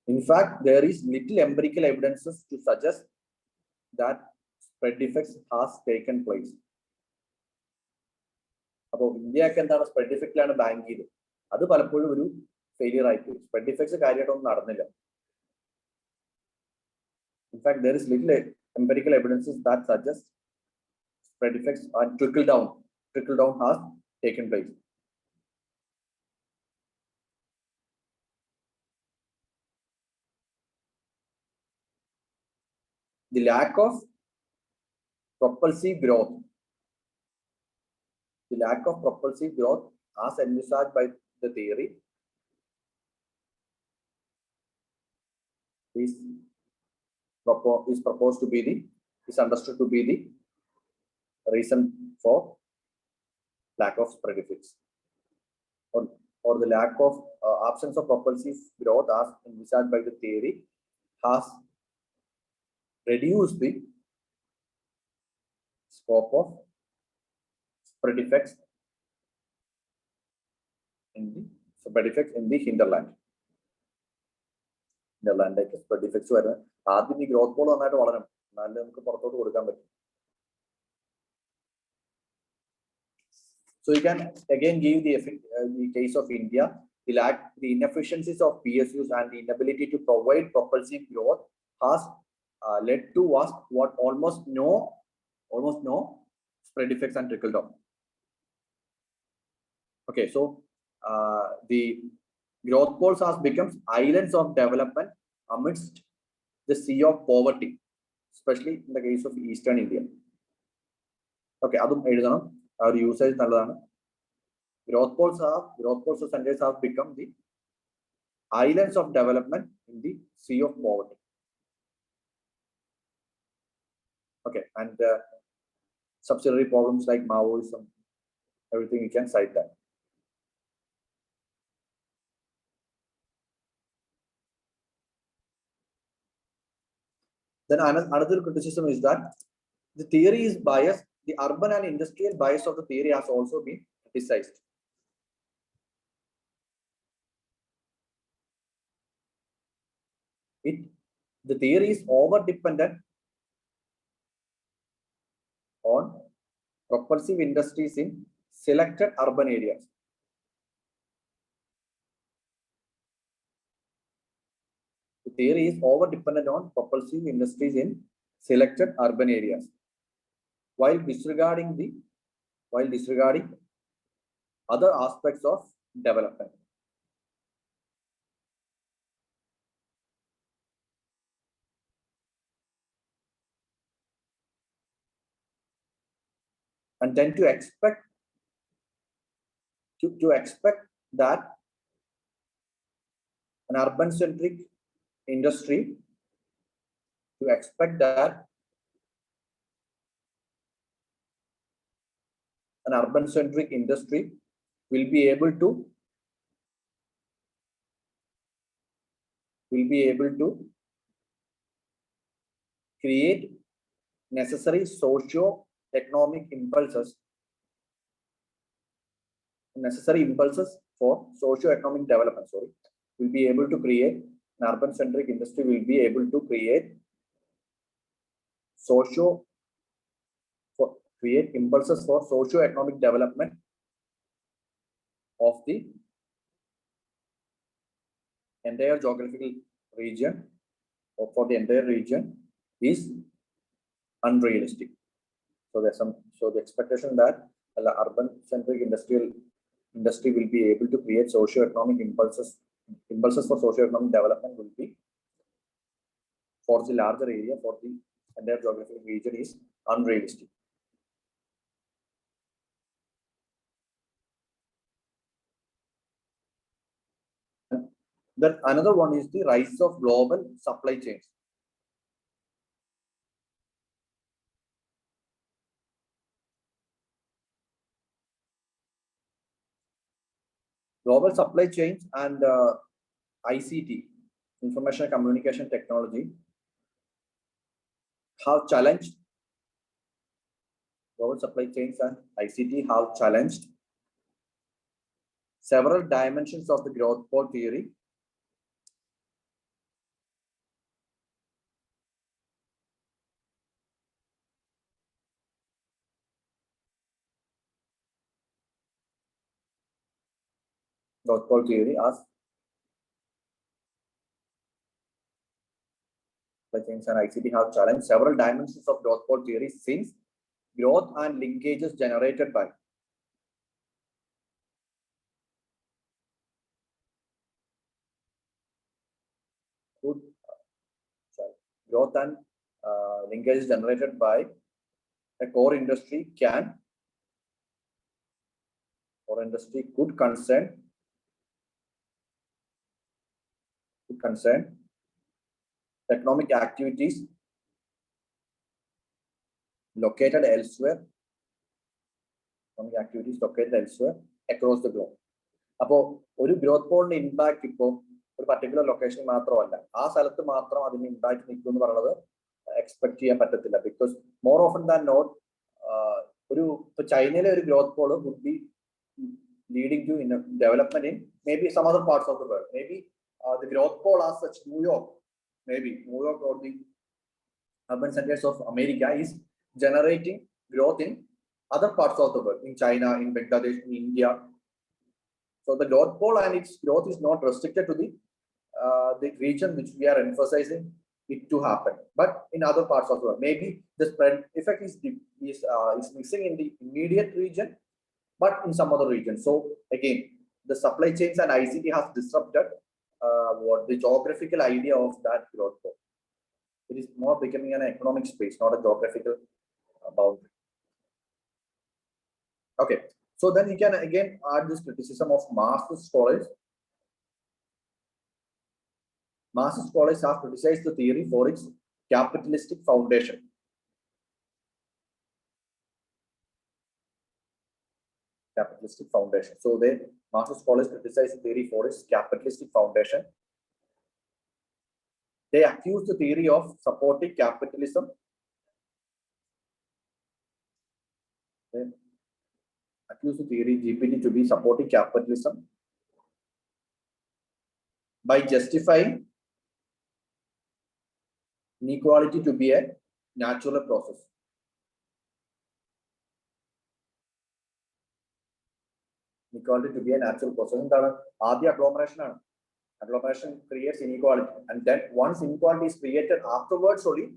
In fact, there is little empirical evidences to suggest that spread effects has taken place. അപ്പോൾ ഇന്ത്യയൊക്കെ എന്താണ് spread ഇഫക്റ്റിലാണ് bank ചെയ്തത്. അത് പലപ്പോഴും ഒരു failure ആയിപ്പോയി. Spread effects കാര്യമായിട്ടൊന്നും നടന്നില്ല. In fact there is little empirical evidences that suggest spread effects and trickle down has taken place. The lack of propulsive growth as envisaged by the theory is understood to be the reason for lack of spread effects, or the lack of absence of propulsive growth as envisaged by the theory has reduced the scope of spread effects in the hinterland. Hinterland-ലേക്ക് spread effects വരുന്നത് ആദ്യം ഈ growth ball നന്നായിട്ട് വളരണം, എന്നാലും നമുക്ക് പുറത്തോട്ട് കൊടുക്കാൻ പറ്റും. So you can again give the case of India. The inefficiencies of PSUs and the inability to provide propulsive growth has led to what almost no spread effects and trickle down. Okay, so the growth poles have become islands of development amidst the sea of poverty, especially in the case of Eastern India. Okay, adum ezhudanam our usage nalladana. Growth poles or centers have become the islands of development in the sea of poverty. Okay, and subsidiary problems like Maoism, everything you can cite that. Then another criticism is that the theory is biased. The urban and industrial bias of the theory has also been criticized. The theory is over dependent on propulsive industries in selected urban areas. The theory is over dependent on propulsive industries in selected urban areas, while disregarding other aspects of development. And then to expect that an urban-centric industry, will be able to create necessary socio-economic impulses for socio-economic development. Will be able to create an urban-centric industry will be able to create impulses for socio-economic development of the entire geographical region, or for the entire region, is unrealistic. So the expectation that the urban-centric industry will be able to create socio-economic impulses for socio-economic development will be, for the larger area, for the entire geographical region, is unrealistic. Then another one is the rise of global supply chains. Global supply chains and ICT, information and communication technology, have challenged. Global supply chains and ICT have challenged several dimensions of the growth pole theory. Growth pole theory as supply chains and ICT have challenged several dimensions of growth pole theory, since growth and linkages generated by growth and linkages generated by a core industry could concern economic activities located elsewhere across the globe. അപ്പോൾ ഒരു growth പോളിന്റെ impact ഇപ്പോൾ ഒരു particular location മാത്രമല്ല, ആ സ്ഥലത്ത് മാത്രം അതിന്റെ ഇമ്പാക്ട് നിൽക്കും എന്ന് പറയുന്നത് എക്സ്പെക്ട് ചെയ്യാൻ പറ്റത്തില്ല. Because more often than not ഇപ്പൊ ചൈനയിലെ ഒരു growth pole would be leading to development in maybe some other parts of the world. Maybe the growth pole as such, New York or the urban centers of America is generating growth in other parts of the world, in China, in Bangladesh, in India. So the growth pole and its growth is not restricted to the region which we are emphasizing it to happen, but in other parts of the world. Maybe the spread effect is missing in the immediate region, but in some other region. So again, the supply chains and ICT has disrupted what the geographical idea of that growth pole. It is more becoming an economic space, not a geographical boundary. Okay, so then you can again add this criticism of Marxist scholars. Marxist scholars have criticized the theory for its capitalistic foundation. Capitalistic foundation. So the Marxist scholars criticize the theory for its capitalistic foundation. They accuse the theory of supporting capitalism. They accuse the theory GPT to be supporting capitalism by justifying inequality to be a natural process. Inequality to be a natural process. And the agglomeration creates inequality, and then once inequality is created, afterwards only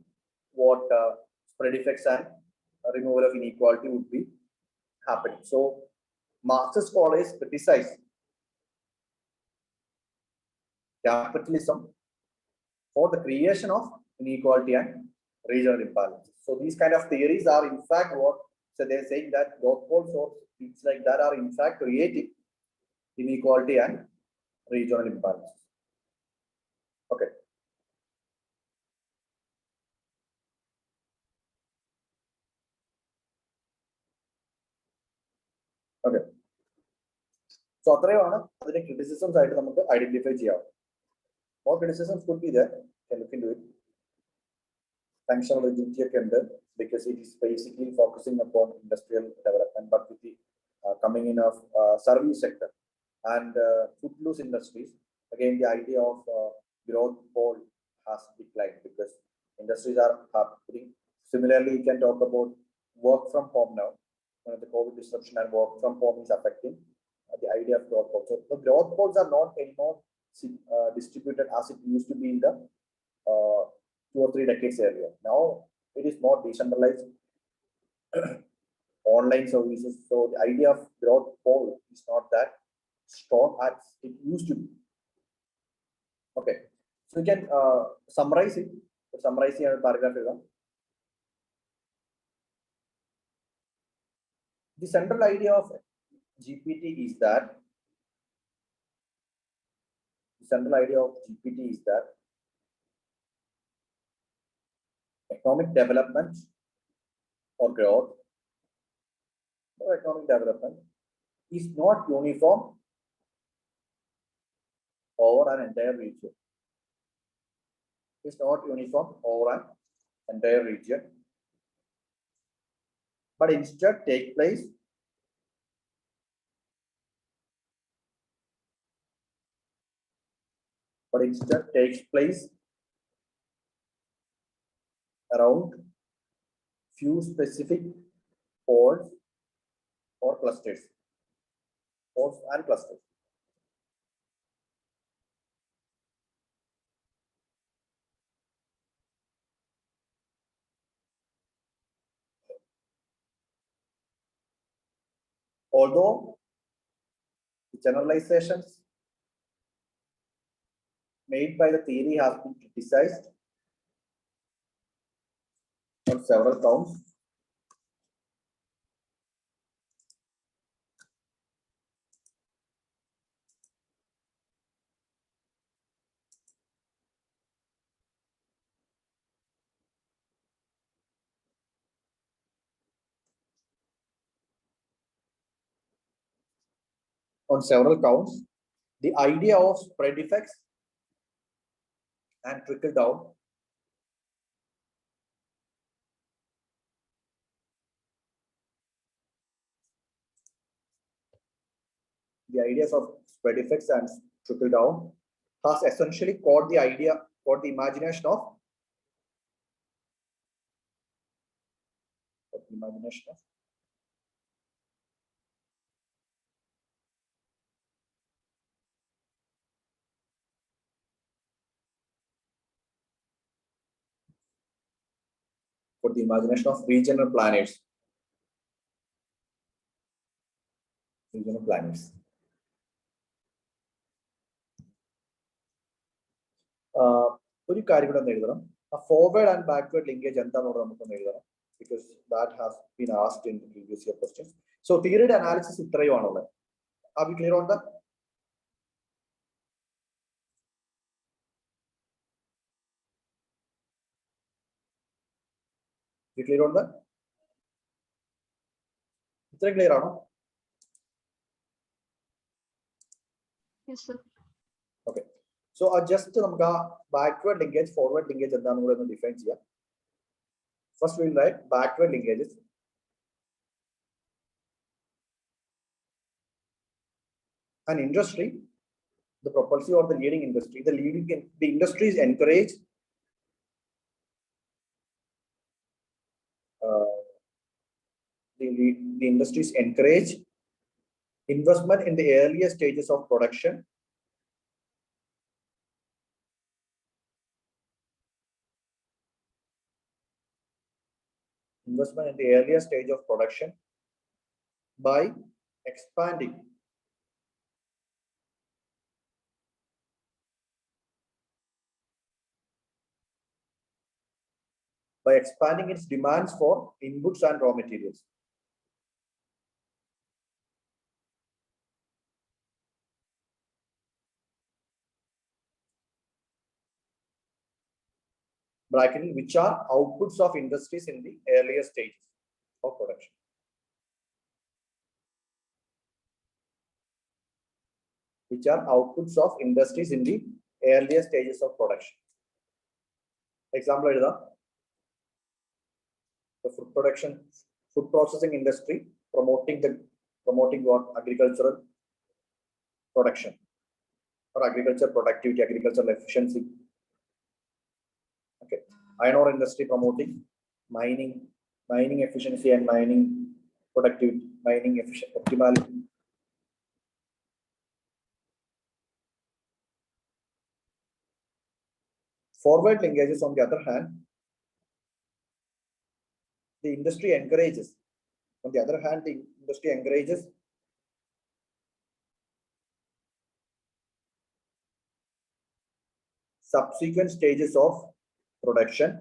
what spread effects and removal of inequality would be happening. So Marxist scholars criticize capitalism for the creation of inequality and regional imbalances. So these kind of theories are in fact what, so they're saying that growth poles or things like that are in fact creating inequality and regional imbalances. Okay. Okay. So the criticisms I identify. More criticisms could be there. Can look into it. Functional legitimacy because it is basically focusing upon industrial development, but with the coming in of service sector and footloose industries. Again, the idea of growth pole has declined because industries are happening. Similarly, you can talk about work from home now. The COVID disruption and work from home is affecting the idea of growth poles. So the growth poles are not anymore distributed as it used to be in the 2 or 3 decades earlier. Now it is more decentralized online services. So the idea of growth pole is not that strong as it used to be. Okay, so you can summarize it. Summarize the paragraph. The central idea of GPT is that economic development or growth or economic development is not uniform over an entire region. It's not uniform over an entire region, but instead takes place around few specific poles or clusters, poles and clusters. Although the generalizations made by the theory have been criticized on several counts, the idea of spread effects and trickle down the ideas of spread effects and trickle down has essentially caught the imagination of regional planners. ഒരു കാര്യം കൂടെ ഒന്ന് എഴുതണം. Forward and backward linkage എന്താണെന്ന് നമുക്കൊന്ന് എഴുതണം, because that has been asked in the previous year questions. So theory analysis ഇത്രയുമാണുള്ളത്. Are we clear on that? You clear on that? ഇത്ര clear ആണോ? Yes, sir. Okay. So just നമുക്ക് backward linkage, forward linkage എന്താണെന്ന് കൂടെ ഒന്ന് define ചെയ്യാം. First we will write backward linkages. An industry, the propulsive or the leading industry, the industries encourage the industries encourage investment in the earlier stages of production. Investment in the earlier stage of production by expanding its demands for inputs and raw materials. Bracketing, which are outputs of industries in the earlier stages of production. Which are outputs of industries in the earlier stages of production. Example, the food processing industry promoting what? Agricultural production or agriculture productivity, agricultural efficiency. Okay. Iron ore industry promoting mining efficiency and mining productivity, mining optimality. Forward linkages, on the other hand, the industry encourages. On the other hand, the industry encourages subsequent stages of production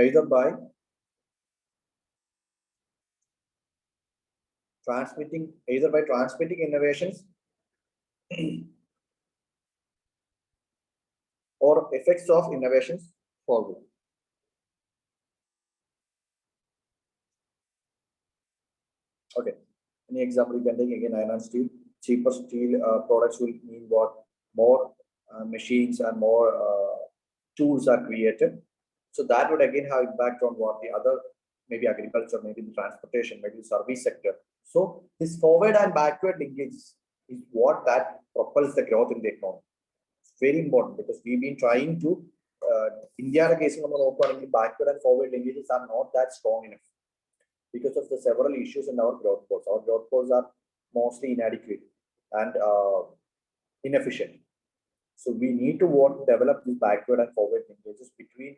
either by transmitting innovations or effects of innovations forward. Okay. Any example you can take again? Iron and steel. Cheaper steel products will mean what? More machines and more tools are created. So that would again have impact on what the other, maybe agriculture, maybe the transportation, maybe the service sector. So this forward and backward linkage is what that propels the growth in the economy. It's very important because we've been trying to India case backward and forward linkages are not that strong enough because of the several issues in our growth goals. Our growth goals are mostly inadequate and inefficient. So we need to develop these backward and forward linkages between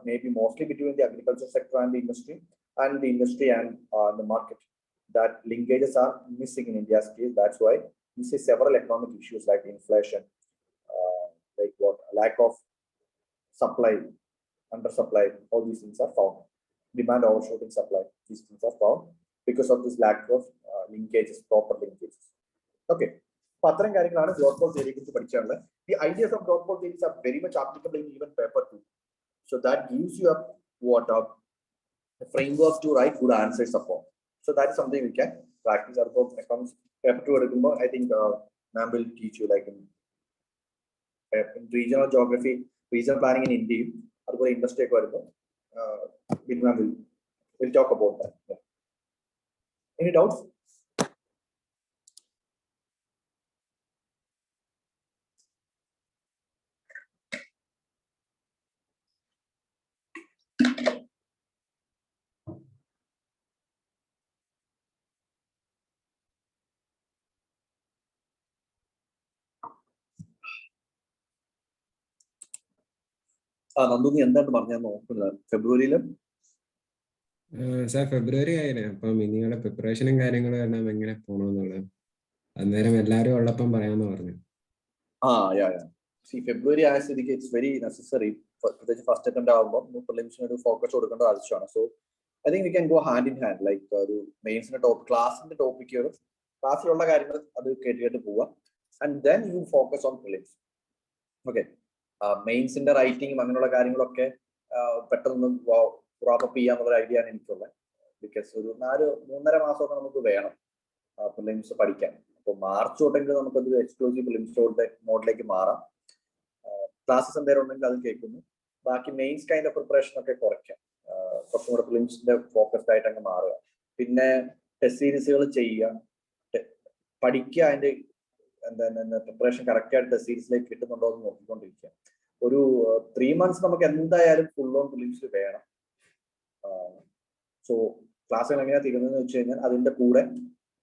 maybe mostly between the agriculture sector and the industry and the market. That linkages are missing in India's case. That's why we see several economic issues like inflation, like what lack of supply, undersupply. All these things are found. Demand overshooting supply. These things are found because of this lack of linkages, proper linkages. Okay. Growth pole theory. The ideas of growth pole theories are very much applicable in even paper 2. So that gives you a framework to write good answers upon. So that is something we can practice. Paper 2, I think ma'am will teach you like in regional geography, regional planning in India, or industry. We'll talk about that. Yeah. Any doubts? Nanduni, എന്താണ് പറഞ്ഞാൽ നോക്കുന്നത് ഫെബ്രുവരിയിലും sir ഫെബ്രുവരി ആയില്ലേ, അപ്പം ഇനിയുള്ള പ്രിപ്പറേഷനും കാര്യങ്ങളും എല്ലാം എങ്ങനെ പോകണമെന്നുള്ളത് അന്നേരം എല്ലാവരും ഉള്ളപ്പം പറയാമെന്ന് പറഞ്ഞു. Yeah. See, February ആയ സ്ഥിതിക്ക് it's very necessary. പ്രത്യേകിച്ച് ഫസ്റ്റ് അറ്റംപ്റ്റ് ആകുമ്പോൾ പ്രിലിംസിന് ഒരു ഫോക്കസ് കൊടുക്കേണ്ട ആവശ്യമാണ്. So I think we can go hand in hand. Like ഒരു മെയിൻസിന്റെ ക്ലാസിന്റെ ടോപ്പിക്കുകളും ക്ലാസ്സിലുള്ള കാര്യങ്ങൾ അത് കേട്ട് പോവുക. And then you focus on prelims. Okay, മെയിൻസിന്റെ റൈറ്റിംഗും അങ്ങനെയുള്ള കാര്യങ്ങളൊക്കെ പെട്ടെന്ന് റാപ്പപ്പ് ചെയ്യാന്നുള്ള ഐഡിയ ആണ് എനിക്കുള്ളത്. ബിക്കോസ് ഒരു 3.5 മാസമൊക്കെ നമുക്ക് വേണം പ്രിലിംസ് പഠിക്കാൻ. അപ്പോൾ മാർച്ച് തൊട്ടെങ്കിൽ നമുക്കത് എക്സ്ക്ലൂസീവ് പ്രിലിംസ് മോഡിലേക്ക് മാറാം. ക്ലാസ്സസ് എന്തെങ്കിലും ഉണ്ടെങ്കിൽ അത് കേൾക്കുന്നു. ബാക്കി മെയിൻസ് കൈൻഡ് ഓഫ് പ്രിപ്പറേഷൻ ഒക്കെ കുറയ്ക്കാം. കുറച്ചും കൂടെ പ്രിലിംസിന്റെ ഫോക്കസ്ഡ് ആയിട്ട് അങ്ങ് മാറുക. പിന്നെ ടെസ്റ്റ് സീരീസുകൾ ചെയ്യുക, പഠിക്കുക, അതിന്റെ എന്താ പ്രിപ്പറേഷൻ കറക്റ്റ് ആയിട്ട് ടെസ്റ്റ് സീരീസിലേക്ക് കിട്ടുന്നുണ്ടോ എന്ന് നോക്കിക്കൊണ്ടിരിക്കുക. ഒരു 3 months നമുക്ക് എന്തായാലും ഫുൾ ഓൺ പ്രിലിംസ് വേണം. സോ ക്ലാസ്സുകൾ എങ്ങനെയാണ് തീരുന്നതെന്ന് വെച്ച് കഴിഞ്ഞാൽ അതിന്റെ കൂടെ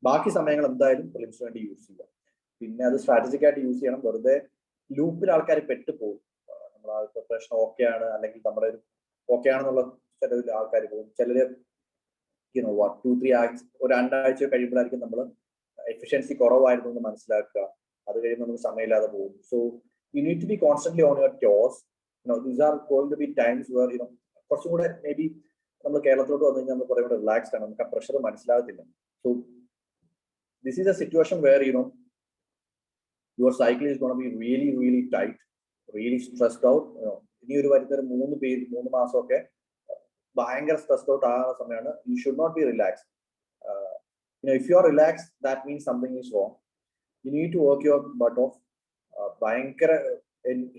ബാക്കി സമയങ്ങൾ എന്തായാലും പ്രിലിംസിന് വേണ്ടി യൂസ് ചെയ്യുക. പിന്നെ അത് സ്ട്രാറ്റജിക് ആയിട്ട് യൂസ് ചെയ്യണം. വെറുതെ ലൂപ്പിൽ ആൾക്കാർ പെട്ടുപോകും. നമ്മുടെ പ്രിപ്പറേഷൻ ഓക്കെ ആണ്, അല്ലെങ്കിൽ നമ്മുടെ ഓക്കെ ആണെന്നുള്ള ചില ആൾക്കാർ പോകും. ചിലര് 2-3 ആഴ്ച, ഒരു 2 ആഴ്ച കഴിയുമ്പോഴായിരിക്കും നമ്മൾ എഫിഷ്യൻസി കുറവായിരുന്നു എന്ന് മനസ്സിലാക്കുക. അത് കഴിയുമ്പോൾ നമുക്ക് സമയമില്ലാതെ പോകും. So you need to be constantly on your toes. These are going to be times where കുറച്ചും കൂടെ മേ ബി നമ്മൾ കേരളത്തിലോട്ട് വന്നു കഴിഞ്ഞാൽ നമ്മൾ കുറെ കൂടെ റിലാക്സ്ഡ് ആണ്, നമുക്ക് ആ പ്രഷർ മനസ്സിലാകത്തില്ല. So this is a situation where your cycle is going to be really, really tight, really stressed out. ഇനി ഒരു വരുന്ന 3 മാസമൊക്കെ ഭയങ്കര stressed out ആകുന്ന സമയമാണ്. You should not be relaxed. If you are relaxed, that means something is wrong. You need to work your butt off. ഭയങ്കര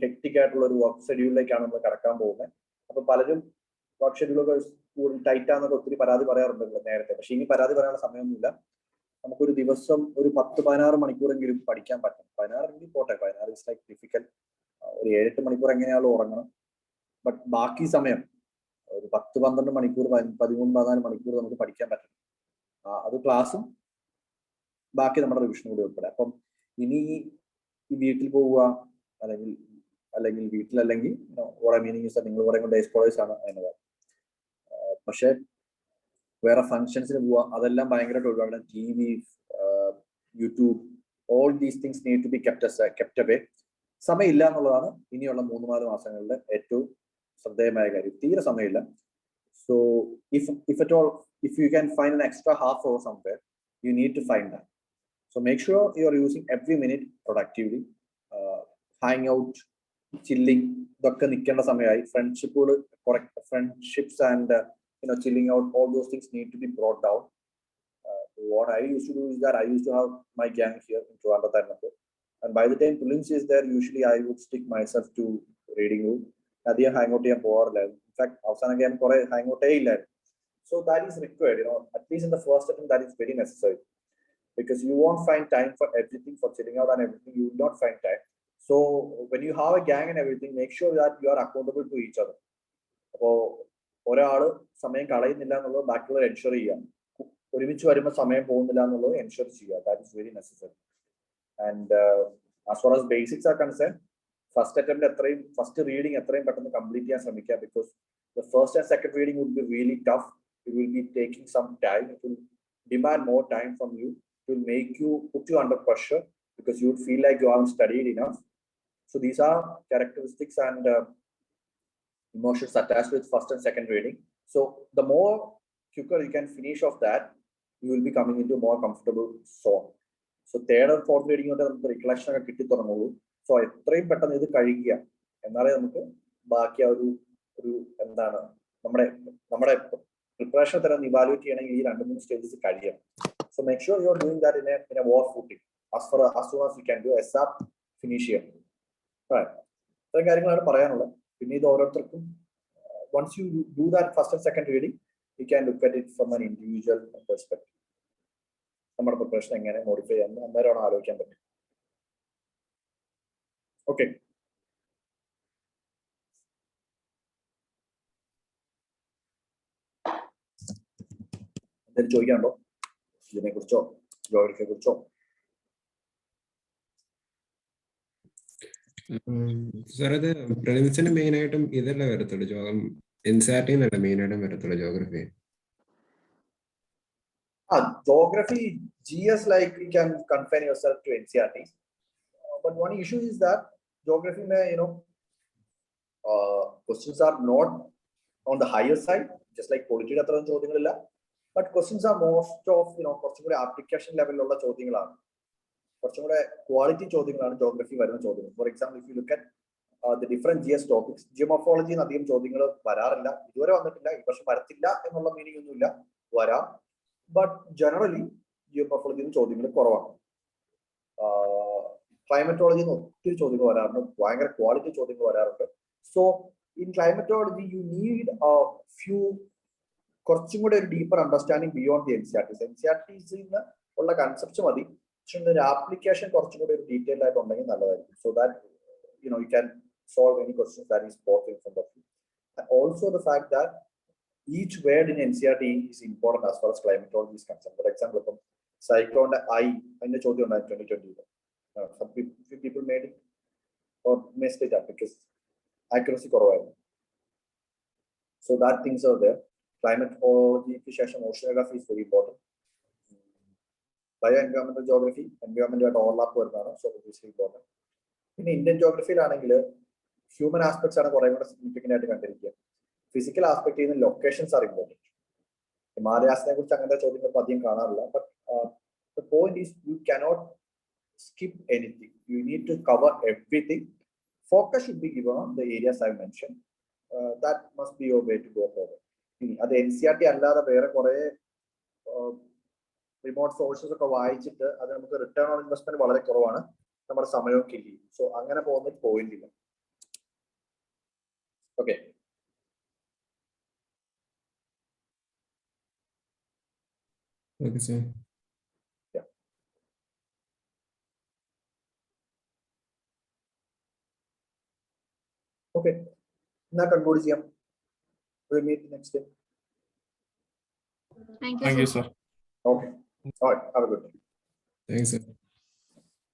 hectic ആയിട്ടുള്ള ഒരു വർക്ക് ഷെഡ്യൂളിലേക്കാണ് നമ്മൾ കടക്കാൻ പോകുന്നത്. അപ്പൊ പലരും വർക്ക് ഷെഡ്യൂളൊക്കെ കൂടുതൽ ടൈറ്റ് ആണെന്നൊക്കെ ഒത്തിരി പരാതി പറയാറുണ്ടല്ലോ നേരത്തെ. പക്ഷെ ഇനി പരാതി പറയാനുള്ള സമയമൊന്നുമില്ല. നമുക്കൊരു ദിവസം ഒരു 10-16 മണിക്കൂറെങ്കിലും പഠിക്കാൻ പറ്റും. 16 പോട്ടെ, 16 ഇസ് ലൈക്ക് ഡിഫിക്കൽട്ട്. ഒരു 7-8 മണിക്കൂർ എങ്ങനെയാണോ ഉറങ്ങണം. ബട്ട് ബാക്കി സമയം ഒരു 10-12 മണിക്കൂർ, 13-14 മണിക്കൂർ നമുക്ക് പഠിക്കാൻ പറ്റും. അത് ക്ലാസ്സും ബാക്കി നമ്മുടെ റിവിഷനും കൂടി ഉൾപ്പെടെ. അപ്പം ഇനി ഈ വീട്ടിൽ പോവുക, അല്ലെങ്കിൽ വീട്ടിലല്ലെങ്കിൽ നിങ്ങൾ പറയുമ്പോൾ ഡേ സ്കോളേഴ്സ് ആണ് അതിനത്. പക്ഷെ വേറെ ഫങ്ഷൻസിന് പോവുക, അതെല്ലാം ഭയങ്കരമായിട്ട് ഒഴിവാക്കണം. TV, YouTube, all these things need to be kept away. സമയമില്ല എന്നുള്ളതാണ് ഇനിയുള്ള 3-4 മാസങ്ങളിലെ ഏറ്റവും ശ്രദ്ധേയമായ കാര്യം. തീരെ സമയമില്ല. So if you can find an extra half hour somewhere, you need to find that. So make sure you are using every minute productively. Hang out, chilling, ഇതൊക്കെ നിൽക്കേണ്ട സമയമായി. Friendships and chilling out, all those things need to be brought down. What I used to do is that I used to have my gang here in Trivandrum, and by the time prelims is there, usually I would stick myself to reading room. Adhiya hangout ചെയ്യാൻ പോകാറില്ല. In fact, അവസാനം ഞാൻ കുറെ hangout ഇല്ലായിരുന്നു. So that is required, at least in the first attempt, that is very necessary, because you won't find time for everything, for chilling out and everything. You will not find time. So when you have a gang and everything, make sure that you are accountable to each other. അപ്പോ ഒരാള് സമയം കളയുന്നില്ല എന്നുള്ളത് ബാക്കിയുള്ളവർ ensure ചെയ്യാം. ഒരുമിച്ച് വരുമ്പോൾ സമയം പോകുന്നില്ല എന്നുള്ളത് എൻഷുർ ചെയ്യുക. That is very necessary. And as far as basics are concern, first reading എത്രയും പെട്ടെന്ന് കംപ്ലീറ്റ് ചെയ്യാൻ ശ്രമിക്കുക. Because the first and second reading would be really tough. It will be taking some time. It will demand more time from you. It will make you, put you under pressure, because you would feel like you haven't studied enough. So these are characteristics and emotions attached with first and second reading. So the more quicker you can finish off that, you will be coming into a more comfortable zone. So third and fourth reading ഒക്കെ നമുക്ക് റിക്ലക്ഷൻ ഒക്കെ കിട്ടി തുടങ്ങുള്ളൂ. So എത്രയും പെട്ടെന്ന് ഇത് കഴിക്കുക, എന്നാലേ നമുക്ക് ബാക്കി ഒരു എന്താണ് നമ്മുടെ പ്രിപ്പറേഷൻ തരം ഇവാലുവേറ്റ് ചെയ്യണമെങ്കിൽ ഈ 2-3 സ്റ്റേജസ് കഴിയണം. So make sure you are doing that in a war footing as soon as you can do ASAP finish here. Right. ഇത്രയും കാര്യങ്ങളാണ് പറയാനുള്ളത്. പിന്നെ ഇത് ഓരോരുത്തർക്കും once you do that first and second reading, you can look at it from an individual perspective. നമ്മുടെ preparation എങ്ങനെ modify ചെയ്യാമെന്ന് അന്നേരമാണ് ആലോചിക്കാൻ പറ്റും. ഓക്കെ, എന്തെങ്കിലും ചോദിക്കാനുണ്ടോ ഇതിനെ കുറിച്ചോ ജോഗ്രഫിയെ കുറിച്ചോ? സാർ, അത് പ്രിലിംസിന് മെയിൻ ആയിട്ടും ഇതല്ലേ വരത്തുള്ളൂ, എൻസിആർടി എന്നല്ല മെയിൻ ആയിട്ടും വരത്തുള്ളൂ geography? Geography, GS, like you can confine yourself to NCRT. But one issue is that geography, may, questions are not on the higher side, just like polity, but questions are most of, application level quality geography. For example, if you look at the different GS topics, geomorphology and meaning but generally geomorphology climatology quality. So in climatology, you need a few deeper understanding beyond the NCRTs. NCRTs in the concept application detail so that you can solve any questions that is posed in front of you. And also the fact that each word in NCRT is important as far as climatology is concerned. For example, cyclone I in the 2020. Some few people made it or missed it up because accuracy correct. So that things are there. Climatology, oceanography is very important. Bioenvironmental geography, environment at all up, so it is important. In Indian geography, human aspects are significant. Physical aspect in locations are important. Himalayas, but the point is you cannot skip anything. You need to cover everything. Focus should be given on the areas I mentioned. That must be your way to go forward. The NCRT and the remote sources of return on investment. So I'm going to point. Okay. Okay, sir. Yeah. Okay. Now conclude. We'll meet next day. Thank Thank you, sir. sir. Okay. All right. Have a good day. Thanks, sir.